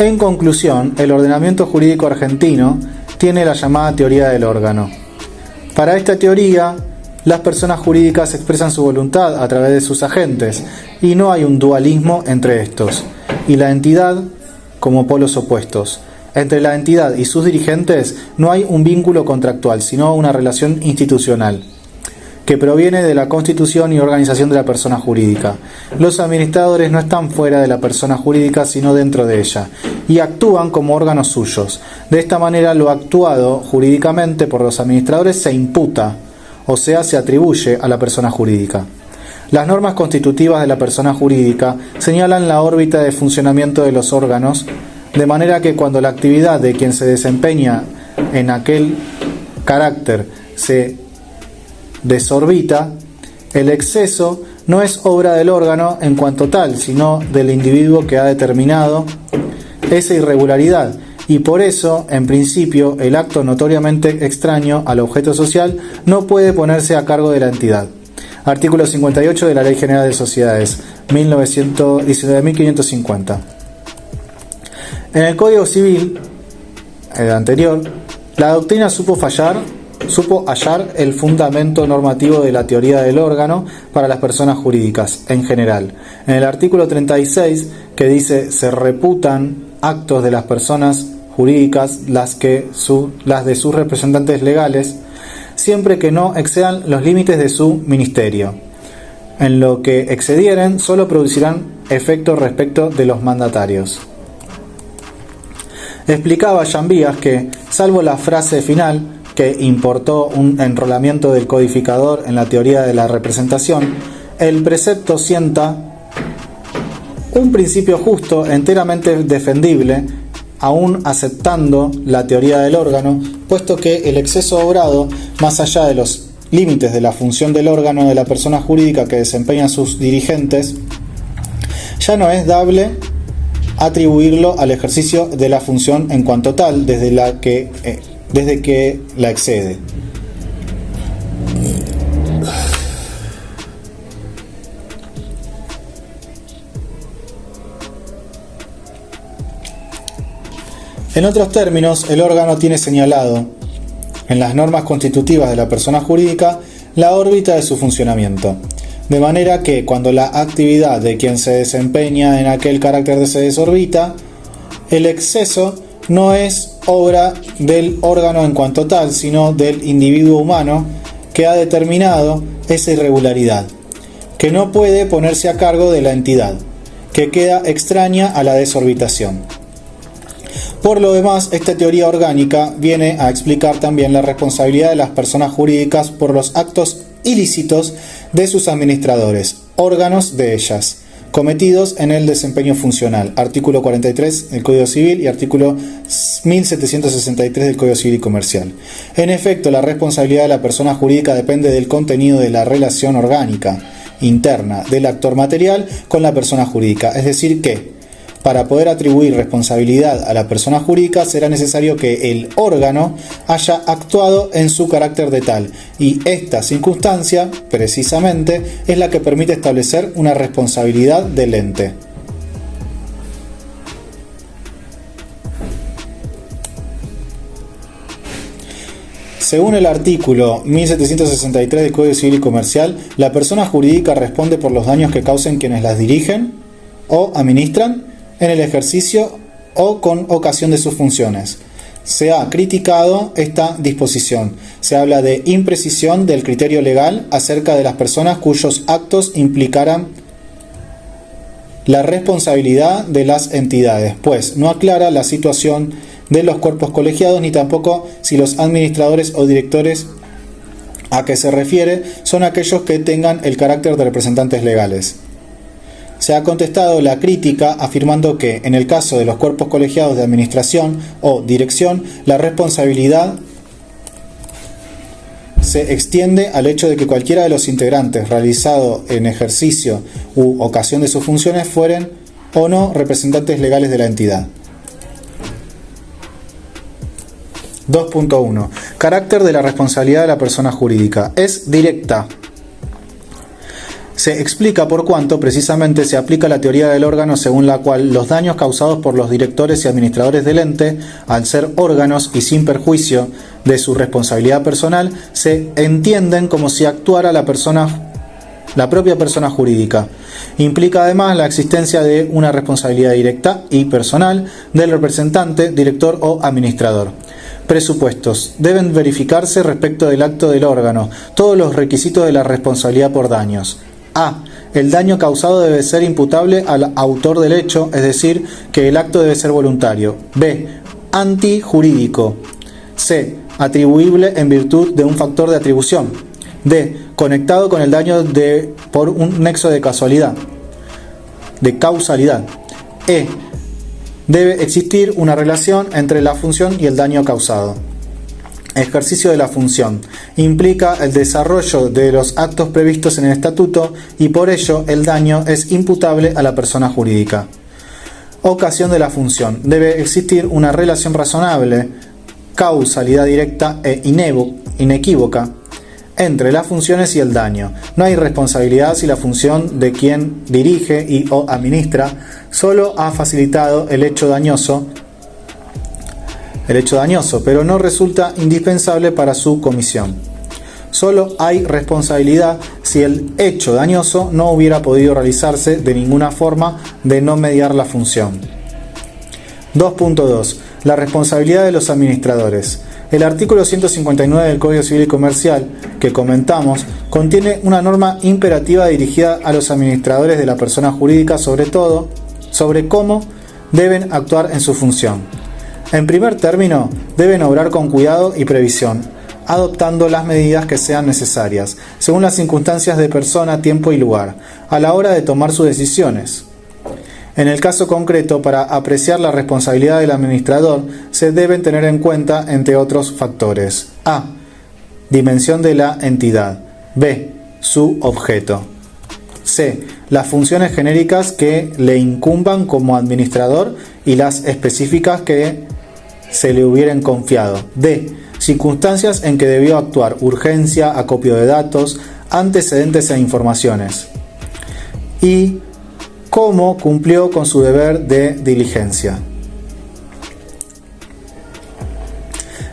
En conclusión, el ordenamiento jurídico argentino tiene la llamada teoría del órgano. Para esta teoría, las personas jurídicas expresan su voluntad a través de sus agentes y no hay un dualismo entre estos y la entidad como polos opuestos. Entre la entidad y sus dirigentes no hay un vínculo contractual, sino una relación institucional que proviene de la constitución y organización de la persona jurídica. Los administradores no están fuera de la persona jurídica, sino dentro de ella, y actúan como órganos suyos. De esta manera, lo actuado jurídicamente por los administradores se imputa, o sea, se atribuye a la persona jurídica. Las normas constitutivas de la persona jurídica señalan la órbita de funcionamiento de los órganos, de manera que cuando la actividad de quien se desempeña en aquel carácter se desorbita, el exceso no es obra del órgano en cuanto tal, sino del individuo que ha determinado esa irregularidad, y por eso, en principio, el acto notoriamente extraño al objeto social no puede ponerse a cargo de la entidad. Artículo 58 de la Ley General de Sociedades, 19.550. En el Código Civil, el anterior, la doctrina supo hallar el fundamento normativo de la teoría del órgano para las personas jurídicas en general. En el artículo 36, que dice: se reputan actos de las personas jurídicas las de sus representantes legales, siempre que no excedan los límites de su ministerio. En lo que excedieren, solo producirán efecto respecto de los mandatarios. Explicaba Jambías que, salvo la frase final, que importó un enrolamiento del codificador en la teoría de la representación, el precepto sienta un principio justo, enteramente defendible, aún aceptando la teoría del órgano, puesto que el exceso obrado, más allá de los límites de la función del órgano de la persona jurídica que desempeñan sus dirigentes, ya no es dable atribuirlo al ejercicio de la función en cuanto tal, desde que la excede. En otros términos, el órgano tiene señalado en las normas constitutivas de la persona jurídica la órbita de su funcionamiento, de manera que cuando la actividad de quien se desempeña en aquel carácter se desorbita, el exceso no es obra del órgano en cuanto tal, sino del individuo humano que ha determinado esa irregularidad, que no puede ponerse a cargo de la entidad, que queda extraña a la desorbitación. Por lo demás, esta teoría orgánica viene a explicar también la responsabilidad de las personas jurídicas por los actos ilícitos de sus administradores, órganos de ellas, cometidos en el desempeño funcional. Artículo 43 del Código Civil y artículo 1763 del Código Civil y Comercial. En efecto, la responsabilidad de la persona jurídica depende del contenido de la relación orgánica interna del actor material con la persona jurídica, es decir que, para poder atribuir responsabilidad a la persona jurídica será necesario que el órgano haya actuado en su carácter de tal, y esta circunstancia, precisamente, es la que permite establecer una responsabilidad del ente. Según el artículo 1763 del Código Civil y Comercial, la persona jurídica responde por los daños que causen quienes las dirigen o administran en el ejercicio o con ocasión de sus funciones. Se ha criticado esta disposición. Se habla de imprecisión del criterio legal acerca de las personas cuyos actos implicaran la responsabilidad de las entidades, pues no aclara la situación de los cuerpos colegiados ni tampoco si los administradores o directores a que se refiere son aquellos que tengan el carácter de representantes legales. Se ha contestado la crítica afirmando que, en el caso de los cuerpos colegiados de administración o dirección, la responsabilidad se extiende al hecho de que cualquiera de los integrantes realizado en ejercicio u ocasión de sus funciones fueren o no representantes legales de la entidad. 2.1. Carácter de la responsabilidad de la persona jurídica. Es directa. Se explica por cuanto precisamente se aplica la teoría del órgano según la cual los daños causados por los directores y administradores del ente, al ser órganos y sin perjuicio de su responsabilidad personal, se entienden como si actuara la propia persona jurídica. Implica además la existencia de una responsabilidad directa y personal del representante, director o administrador. Presupuestos. Deben verificarse respecto del acto del órgano todos los requisitos de la responsabilidad por daños. A. El daño causado debe ser imputable al autor del hecho, es decir, que el acto debe ser voluntario. B. Antijurídico. C. Atribuible en virtud de un factor de atribución. D. Conectado con el daño por un nexo de causalidad. E. Debe existir una relación entre la función y el daño causado. Ejercicio de la función. Implica el desarrollo de los actos previstos en el estatuto y por ello el daño es imputable a la persona jurídica. Ocasión de la función. Debe existir una relación razonable, causalidad directa e inequívoca entre las funciones y el daño. No hay responsabilidad si la función de quien dirige y o administra solo ha facilitado el hecho dañoso, pero no resulta indispensable para su comisión. Solo hay responsabilidad si el hecho dañoso no hubiera podido realizarse de ninguna forma de no mediar la función. 2.2. La responsabilidad de los administradores. El artículo 159 del Código Civil y Comercial, que comentamos, contiene una norma imperativa dirigida a los administradores de la persona jurídica, sobre cómo deben actuar en su función. En primer término, deben obrar con cuidado y previsión, adoptando las medidas que sean necesarias, según las circunstancias de persona, tiempo y lugar, a la hora de tomar sus decisiones. En el caso concreto, para apreciar la responsabilidad del administrador, se deben tener en cuenta, entre otros factores: A. Dimensión de la entidad. B. Su objeto. C. Las funciones genéricas que le incumban como administrador y las específicas que se le hubieran confiado. D. Circunstancias en que debió actuar: urgencia, acopio de datos, antecedentes e informaciones. Y cómo cumplió con su deber de diligencia.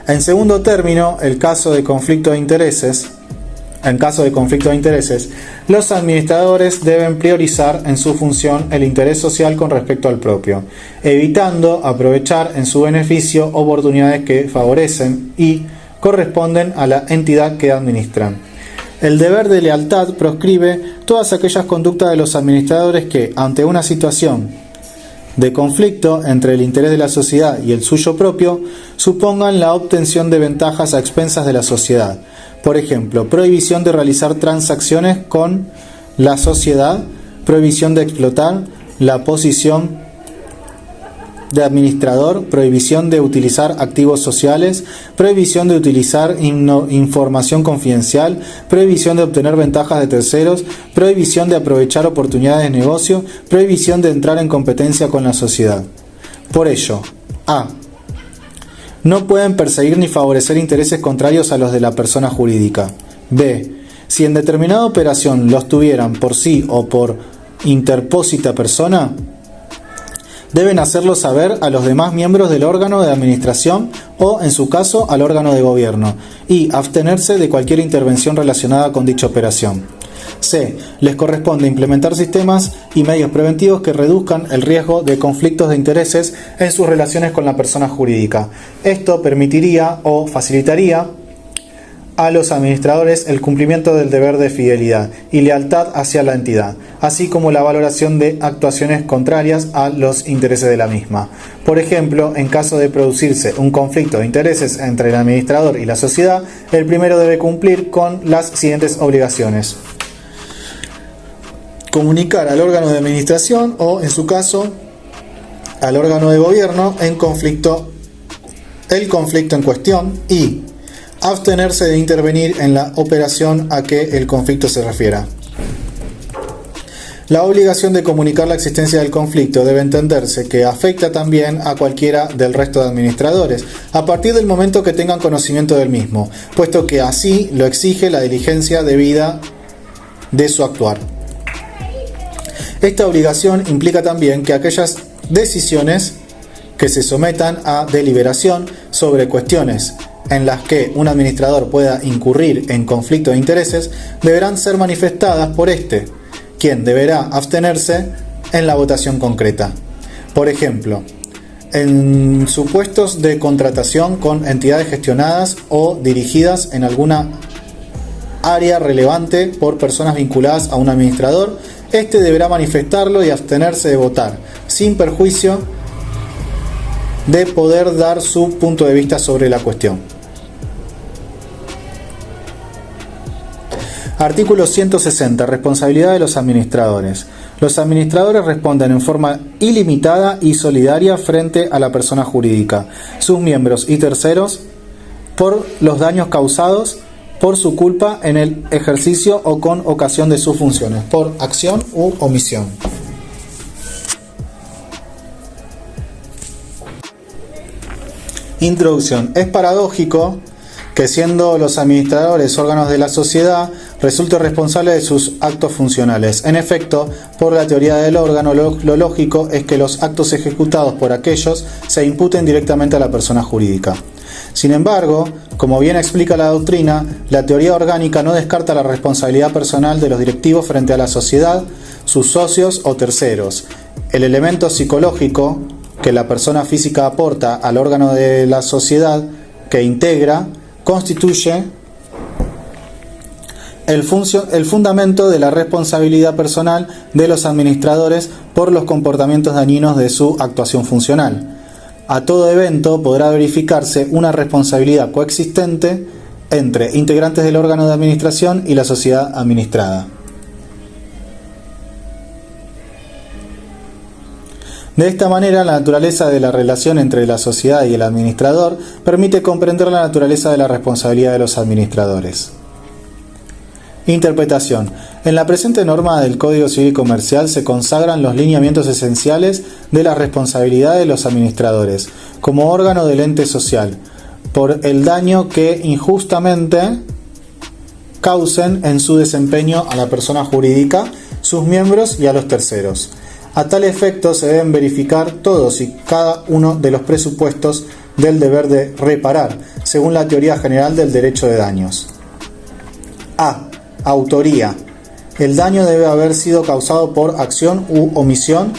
En segundo término, en caso de conflicto de intereses, los administradores deben priorizar en su función el interés social con respecto al propio, evitando aprovechar en su beneficio oportunidades que favorecen y corresponden a la entidad que administran. El deber de lealtad proscribe todas aquellas conductas de los administradores que, ante una situación de conflicto entre el interés de la sociedad y el suyo propio, supongan la obtención de ventajas a expensas de la sociedad. Por ejemplo, prohibición de realizar transacciones con la sociedad, prohibición de explotar la posición de administrador, prohibición de utilizar activos sociales, prohibición de utilizar información confidencial, prohibición de obtener ventajas de terceros, prohibición de aprovechar oportunidades de negocio, prohibición de entrar en competencia con la sociedad. Por ello, A. No pueden perseguir ni favorecer intereses contrarios a los de la persona jurídica. B. Si en determinada operación los tuvieran por sí o por interpósita persona, deben hacerlo saber a los demás miembros del órgano de administración o, en su caso, al órgano de gobierno, y abstenerse de cualquier intervención relacionada con dicha operación. C. Les corresponde implementar sistemas y medios preventivos que reduzcan el riesgo de conflictos de intereses en sus relaciones con la persona jurídica. Esto permitiría o facilitaría a los administradores el cumplimiento del deber de fidelidad y lealtad hacia la entidad, así como la valoración de actuaciones contrarias a los intereses de la misma. Por ejemplo, en caso de producirse un conflicto de intereses entre el administrador y la sociedad, el primero debe cumplir con las siguientes obligaciones: comunicar al órgano de administración o, en su caso, al órgano de gobierno el conflicto en cuestión y abstenerse de intervenir en la operación a que el conflicto se refiera. La obligación de comunicar la existencia del conflicto debe entenderse que afecta también a cualquiera del resto de administradores, a partir del momento que tengan conocimiento del mismo, puesto que así lo exige la diligencia debida de su actuar. Esta obligación implica también que aquellas decisiones que se sometan a deliberación sobre cuestiones en las que un administrador pueda incurrir en conflicto de intereses deberán ser manifestadas por éste, quien deberá abstenerse en la votación concreta. Por ejemplo, en supuestos de contratación con entidades gestionadas o dirigidas en alguna área relevante por personas vinculadas a un administrador, este deberá manifestarlo y abstenerse de votar, sin perjuicio de poder dar su punto de vista sobre la cuestión. Artículo 160. Responsabilidad de los administradores. Los administradores responden en forma ilimitada y solidaria frente a la persona jurídica, sus miembros y terceros por los daños causados por su culpa en el ejercicio o con ocasión de sus funciones, por acción u omisión. Introducción. Es paradójico que, siendo los administradores órganos de la sociedad, resulte responsable de sus actos funcionales. En efecto, por la teoría del órgano, lo lógico es que los actos ejecutados por aquellos se imputen directamente a la persona jurídica. Sin embargo, como bien explica la doctrina, la teoría orgánica no descarta la responsabilidad personal de los directivos frente a la sociedad, sus socios o terceros. El elemento psicológico que la persona física aporta al órgano de la sociedad que integra constituye el fundamento de la responsabilidad personal de los administradores por los comportamientos dañinos de su actuación funcional. A todo evento podrá verificarse una responsabilidad coexistente entre integrantes del órgano de administración y la sociedad administrada. De esta manera, la naturaleza de la relación entre la sociedad y el administrador permite comprender la naturaleza de la responsabilidad de los administradores. Interpretación. En la presente norma del Código Civil Comercial se consagran los lineamientos esenciales de la responsabilidad de los administradores como órgano del ente social por el daño que injustamente causen en su desempeño a la persona jurídica, sus miembros y a los terceros. A tal efecto se deben verificar todos y cada uno de los presupuestos del deber de reparar, según la teoría general del derecho de daños. A. Autoría. El daño debe haber sido causado por acción u omisión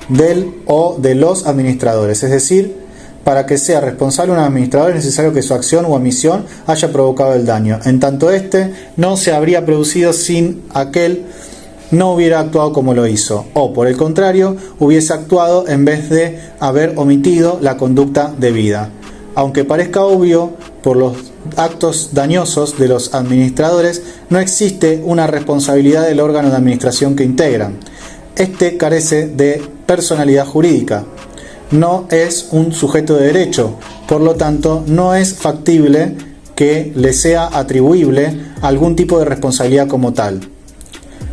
del o de los administradores, es decir, para que sea responsable un administrador es necesario que su acción u omisión haya provocado el daño, en tanto éste no se habría producido sin aquel no hubiera actuado como lo hizo, o por el contrario, hubiese actuado en vez de haber omitido la conducta debida. Aunque parezca obvio, por los actos dañosos de los administradores no existe una responsabilidad del órgano de administración que integran. Este carece de personalidad jurídica, no es un sujeto de derecho, por lo tanto no es factible que le sea atribuible algún tipo de responsabilidad como tal.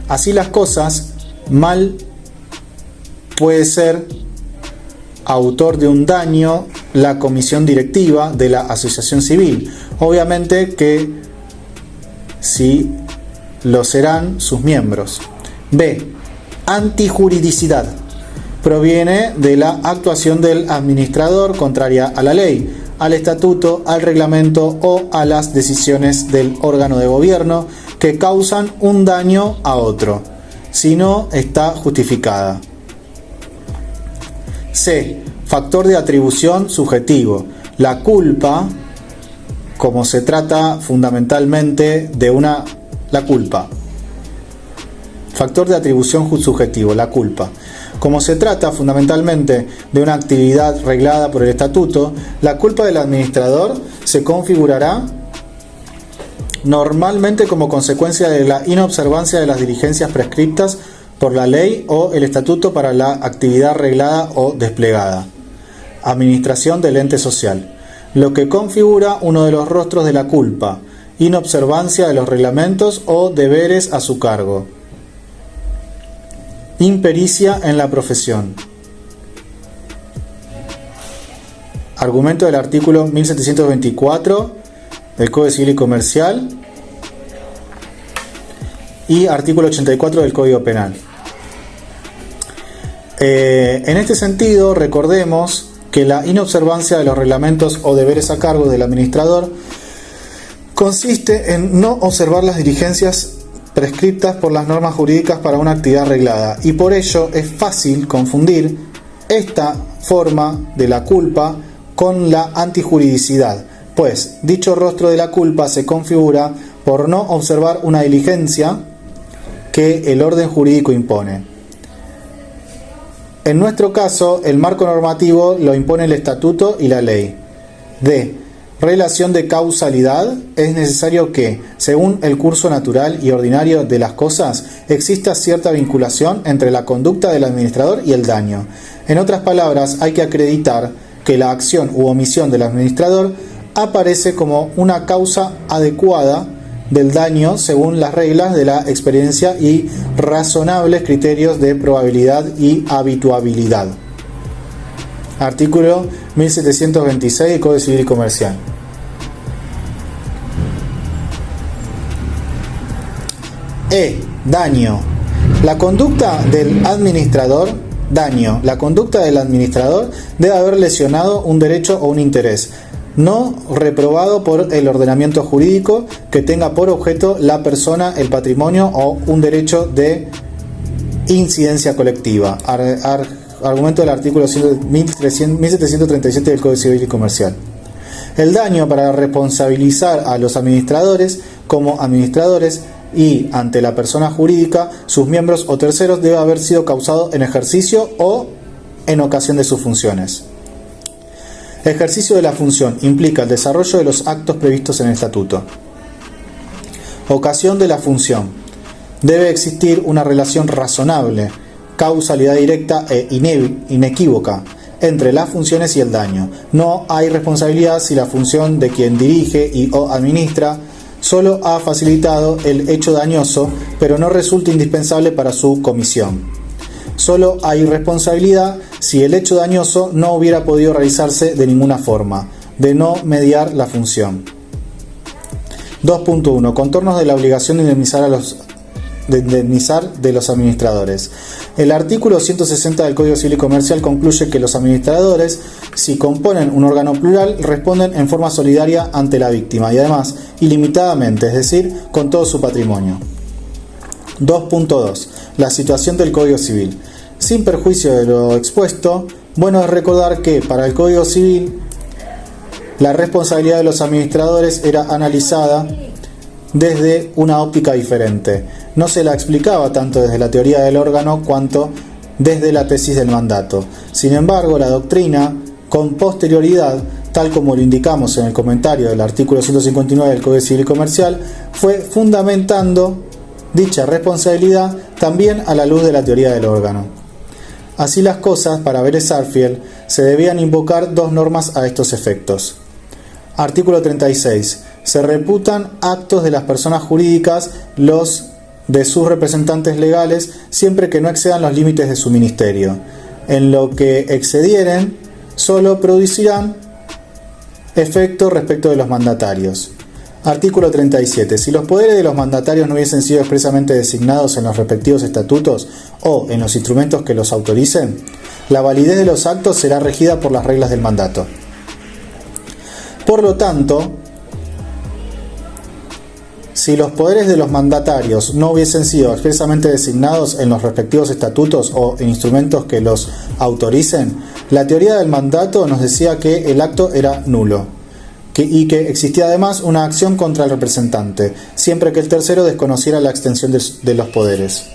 Así las cosas, mal puede ser autor de un daño la comisión directiva de la asociación civil. Obviamente que sí lo serán sus miembros. B. Antijuridicidad. Proviene de la actuación del administrador contraria a la ley, al estatuto, al reglamento o a las decisiones del órgano de gobierno que causan un daño a otro, si no está justificada. C. Factor de atribución subjetivo. La culpa, como se trata fundamentalmente de la culpa. Factor de atribución subjetivo, la culpa. Como se trata fundamentalmente de una actividad reglada por el estatuto, la culpa del administrador se configurará normalmente como consecuencia de la inobservancia de las diligencias prescriptas por la ley o el estatuto para la actividad reglada o desplegada. Administración del ente social. Lo que configura uno de los rostros de la culpa, inobservancia de los reglamentos o deberes a su cargo. Impericia en la profesión. Argumento del artículo 1724 del Código Civil y Comercial y artículo 84 del Código Penal. En este sentido, recordemos que la inobservancia de los reglamentos o deberes a cargo del administrador consiste en no observar las diligencias prescriptas por las normas jurídicas para una actividad reglada, y por ello es fácil confundir esta forma de la culpa con la antijuridicidad, pues dicho rostro de la culpa se configura por no observar una diligencia que el orden jurídico impone. En nuestro caso, el marco normativo lo impone el estatuto y la ley. D. Relación de causalidad. Es necesario que, según el curso natural y ordinario de las cosas, exista cierta vinculación entre la conducta del administrador y el daño. En otras palabras, hay que acreditar que la acción u omisión del administrador aparece como una causa adecuada del daño según las reglas de la experiencia y razonables criterios de probabilidad y habituabilidad. Artículo 1726 del Código Civil y Comercial. Daño. La conducta del administrador. Daño. La conducta del administrador debe haber lesionado un derecho o un interés no reprobado por el ordenamiento jurídico que tenga por objeto la persona, el patrimonio o un derecho de incidencia colectiva. Argumento del artículo 1737 del Código Civil y Comercial. El daño para responsabilizar a los administradores como administradores y ante la persona jurídica, sus miembros o terceros debe haber sido causado en ejercicio o en ocasión de sus funciones. Ejercicio de la función implica el desarrollo de los actos previstos en el estatuto. Ocasión de la función. Debe existir una relación razonable, causalidad directa e inequívoca entre las funciones y el daño. No hay responsabilidad si la función de quien dirige y o administra solo ha facilitado el hecho dañoso, pero no resulta indispensable para su comisión. Solo hay responsabilidad si el hecho dañoso no hubiera podido realizarse de ninguna forma, de no mediar la función. 2.1. Contornos de la obligación de indemnizar de los administradores. El artículo 160 del Código Civil y Comercial concluye que los administradores, si componen un órgano plural, responden en forma solidaria ante la víctima y además ilimitadamente, es decir, con todo su patrimonio. 2.2. La situación del Código Civil. Sin perjuicio de lo expuesto, bueno es recordar que para el Código Civil la responsabilidad de los administradores era analizada desde una óptica diferente. No se la explicaba tanto desde la teoría del órgano cuanto desde la tesis del mandato. Sin embargo, la doctrina, con posterioridad, tal como lo indicamos en el comentario del artículo 159 del Código Civil y Comercial, fue fundamentando dicha responsabilidad también a la luz de la teoría del órgano. Así las cosas, para Vélez-Sarsfield, se debían invocar dos normas a estos efectos. Artículo 36. Se reputan actos de las personas jurídicas los de sus representantes legales siempre que no excedan los límites de su ministerio. En lo que excedieren, solo producirán efecto respecto de los mandatarios. Artículo 37. Si los poderes de los mandatarios no hubiesen sido expresamente designados en los respectivos estatutos o en los instrumentos que los autoricen, la validez de los actos será regida por las reglas del mandato. Por lo tanto, si los poderes de los mandatarios no hubiesen sido expresamente designados en los respectivos estatutos o en instrumentos que los autoricen, la teoría del mandato nos decía que el acto era nulo y que existía además una acción contra el representante, siempre que el tercero desconociera la extensión de los poderes.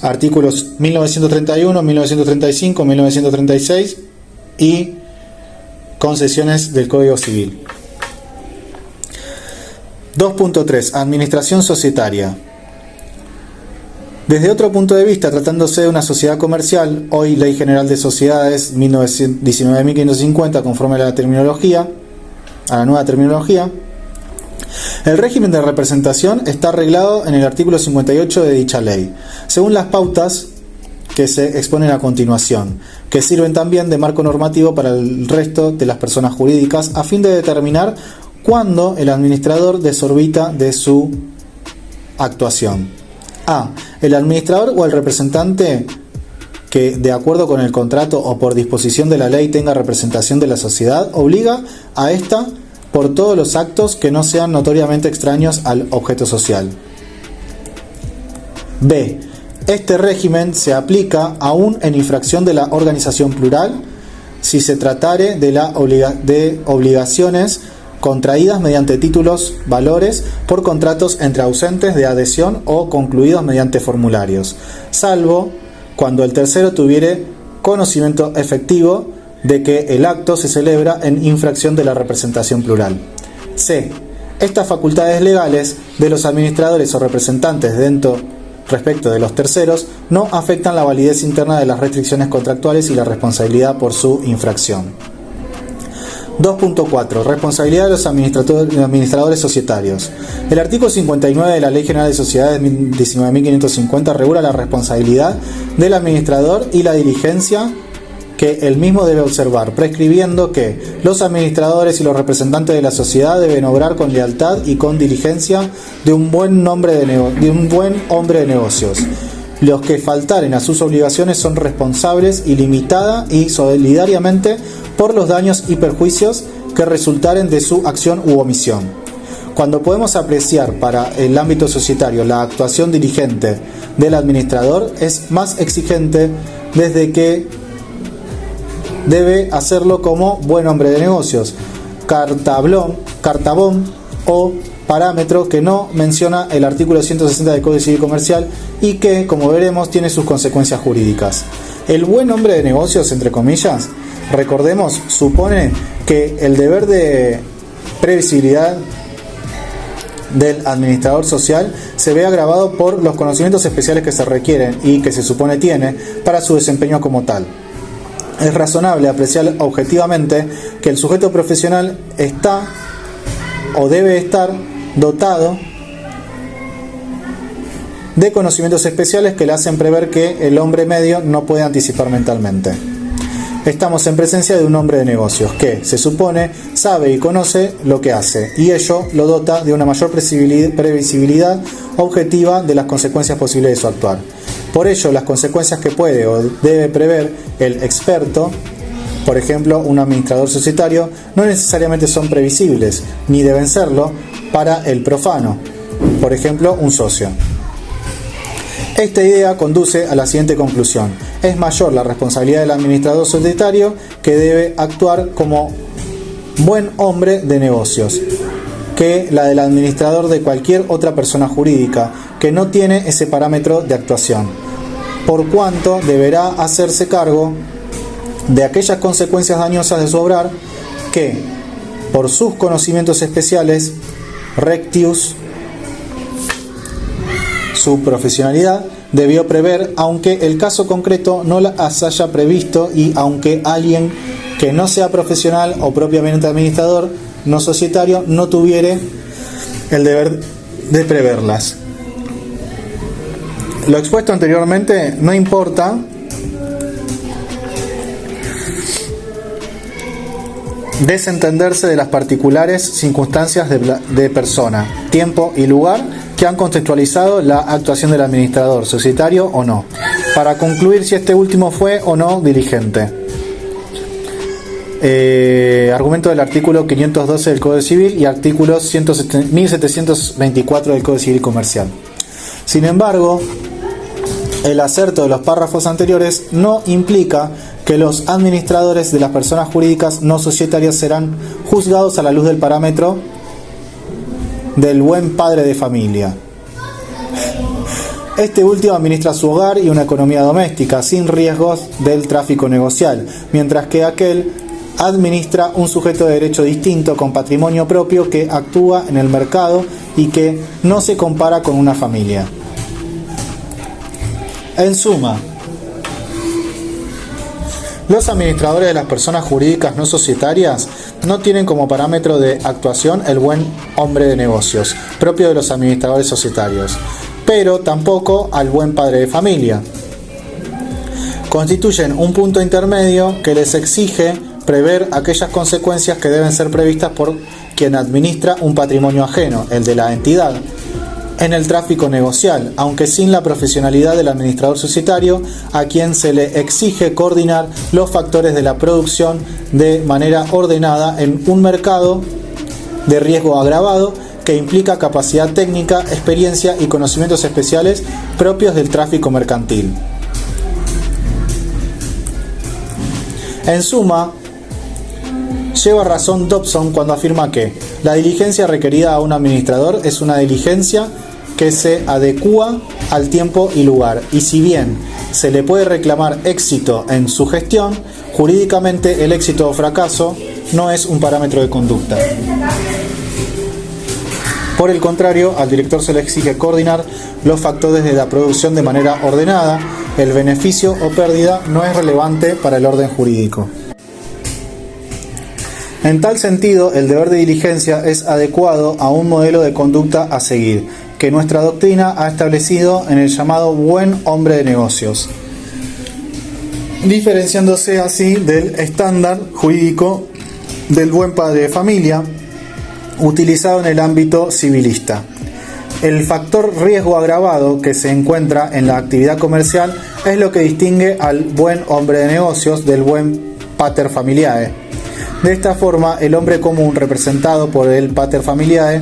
Artículos 1931, 1935, 1936 y concesiones del Código Civil. 2.3. Administración societaria. Desde otro punto de vista, tratándose de una sociedad comercial, hoy Ley General de Sociedades 19.550, conforme a la nueva terminología, el régimen de representación está arreglado en el artículo 58 de dicha ley, según las pautas que se exponen a continuación, que sirven también de marco normativo para el resto de las personas jurídicas a fin de determinar cuándo el administrador desorbita de su actuación. A. El administrador o el representante que, de acuerdo con el contrato o por disposición de la ley, tenga representación de la sociedad, obliga a ésta por todos los actos que no sean notoriamente extraños al objeto social. B. Este régimen se aplica aún en infracción de la organización plural si se tratare de obligaciones contraídas mediante títulos valores por contratos entre ausentes de adhesión o concluidos mediante formularios, salvo cuando el tercero tuviere conocimiento efectivo de que el acto se celebra en infracción de la representación plural. C. Estas facultades legales de los administradores o representantes respecto de los terceros no afectan la validez interna de las restricciones contractuales y la responsabilidad por su infracción. 2.4. Responsabilidad de los administradores societarios. El artículo 59 de la Ley General de Sociedades 19.550 regula la responsabilidad del administrador y la diligencia que el mismo debe observar, prescribiendo que los administradores y los representantes de la sociedad deben obrar con lealtad y con diligencia de un buen hombre de negocios. Los que faltaren a sus obligaciones son responsables ilimitada y solidariamente por los daños y perjuicios que resultaren de su acción u omisión. Cuando podemos apreciar para el ámbito societario la actuación diligente del administrador, es más exigente desde que debe hacerlo como buen hombre de negocios, cartabón o parámetro que no menciona el artículo 160 del Código Civil Comercial y que, como veremos, tiene sus consecuencias jurídicas. El buen hombre de negocios, entre comillas, recordemos, supone que el deber de previsibilidad del administrador social se ve agravado por los conocimientos especiales que se requieren y que se supone tiene para su desempeño como tal. Es razonable apreciar objetivamente que el sujeto profesional está o debe estar dotado de conocimientos especiales que le hacen prever que el hombre medio no puede anticipar mentalmente. Estamos en presencia de un hombre de negocios que, se supone, sabe y conoce lo que hace, y ello lo dota de una mayor previsibilidad objetiva de las consecuencias posibles de su actuar. Por ello, las consecuencias que puede o debe prever el experto, por ejemplo, un administrador societario, no necesariamente son previsibles, ni deben serlo para el profano, por ejemplo, un socio. Esta idea conduce a la siguiente conclusión: es mayor la responsabilidad del administrador societario, que debe actuar como buen hombre de negocios, que la del administrador de cualquier otra persona jurídica que no tiene ese parámetro de actuación, por cuanto deberá hacerse cargo de aquellas consecuencias dañosas de su obrar que, por sus conocimientos especiales, rectius su profesionalidad, debió prever, aunque el caso concreto no las haya previsto y aunque alguien que no sea profesional o propiamente administrador no societario no tuviere el deber de preverlas. Lo expuesto anteriormente no importa desentenderse de las particulares circunstancias de persona, tiempo y lugar que han contextualizado la actuación del administrador, societario o no, para concluir si este último fue o no diligente. Argumento del artículo 512 del Código Civil y artículo 1724 del Código Civil Comercial. Sin embargo, el acerto de los párrafos anteriores no implica que los administradores de las personas jurídicas no societarias serán juzgados a la luz del parámetro del buen padre de familia. Este último administra su hogar y una economía doméstica sin riesgos del tráfico negocial, mientras que aquel administra un sujeto de derecho distinto con patrimonio propio que actúa en el mercado y que no se compara con una familia. En suma, los administradores de las personas jurídicas no societarias no tienen como parámetro de actuación el buen hombre de negocios, propio de los administradores societarios, pero tampoco al buen padre de familia. Constituyen un punto intermedio que les exige prever aquellas consecuencias que deben ser previstas por quien administra un patrimonio ajeno, el de la entidad, en el tráfico negocial, aunque sin la profesionalidad del administrador societario, a quien se le exige coordinar los factores de la producción de manera ordenada en un mercado de riesgo agravado que implica capacidad técnica, experiencia y conocimientos especiales propios del tráfico mercantil. En suma, lleva razón Dobson cuando afirma que la diligencia requerida a un administrador es una diligencia que se adecúa al tiempo y lugar, y si bien se le puede reclamar éxito en su gestión, jurídicamente el éxito o fracaso no es un parámetro de conducta. Por el contrario, al director se le exige coordinar los factores de la producción de manera ordenada. El beneficio o pérdida no es relevante para el orden jurídico. En tal sentido, el deber de diligencia es adecuado a un modelo de conducta a seguir, que nuestra doctrina ha establecido en el llamado buen hombre de negocios, diferenciándose así del estándar jurídico del buen padre de familia, utilizado en el ámbito civilista. El factor riesgo agravado que se encuentra en la actividad comercial es lo que distingue al buen hombre de negocios del buen pater familiae. De esta forma, el hombre común representado por el pater familiae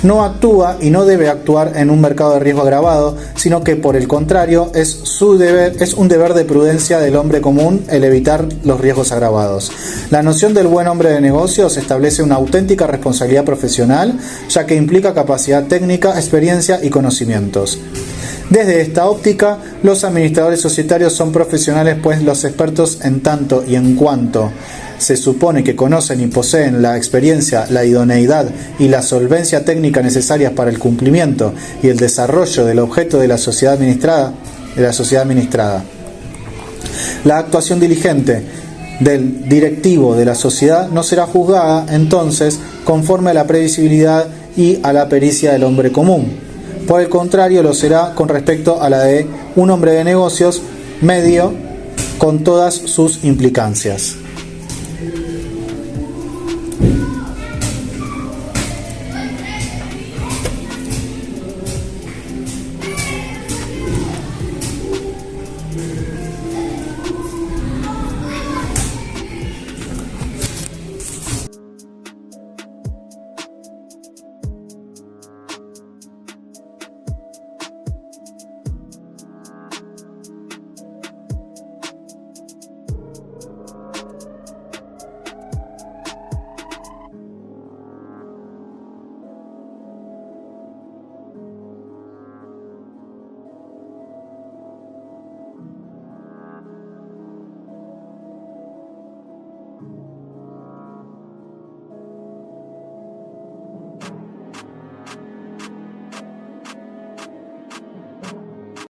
no actúa y no debe actuar en un mercado de riesgo agravado, sino que por el contrario es un deber de prudencia del hombre común el evitar los riesgos agravados. La noción del buen hombre de negocios establece una auténtica responsabilidad profesional, ya que implica capacidad técnica, experiencia y conocimientos. Desde esta óptica, los administradores societarios son profesionales, pues los expertos en tanto y en cuanto se supone que conocen y poseen la experiencia, la idoneidad y la solvencia técnica necesarias para el cumplimiento y el desarrollo del objeto de la sociedad administrada. La actuación diligente del directivo de la sociedad no será juzgada, entonces, conforme a la previsibilidad y a la pericia del hombre común. Por el contrario, lo será con respecto a la de un hombre de negocios medio, con todas sus implicancias.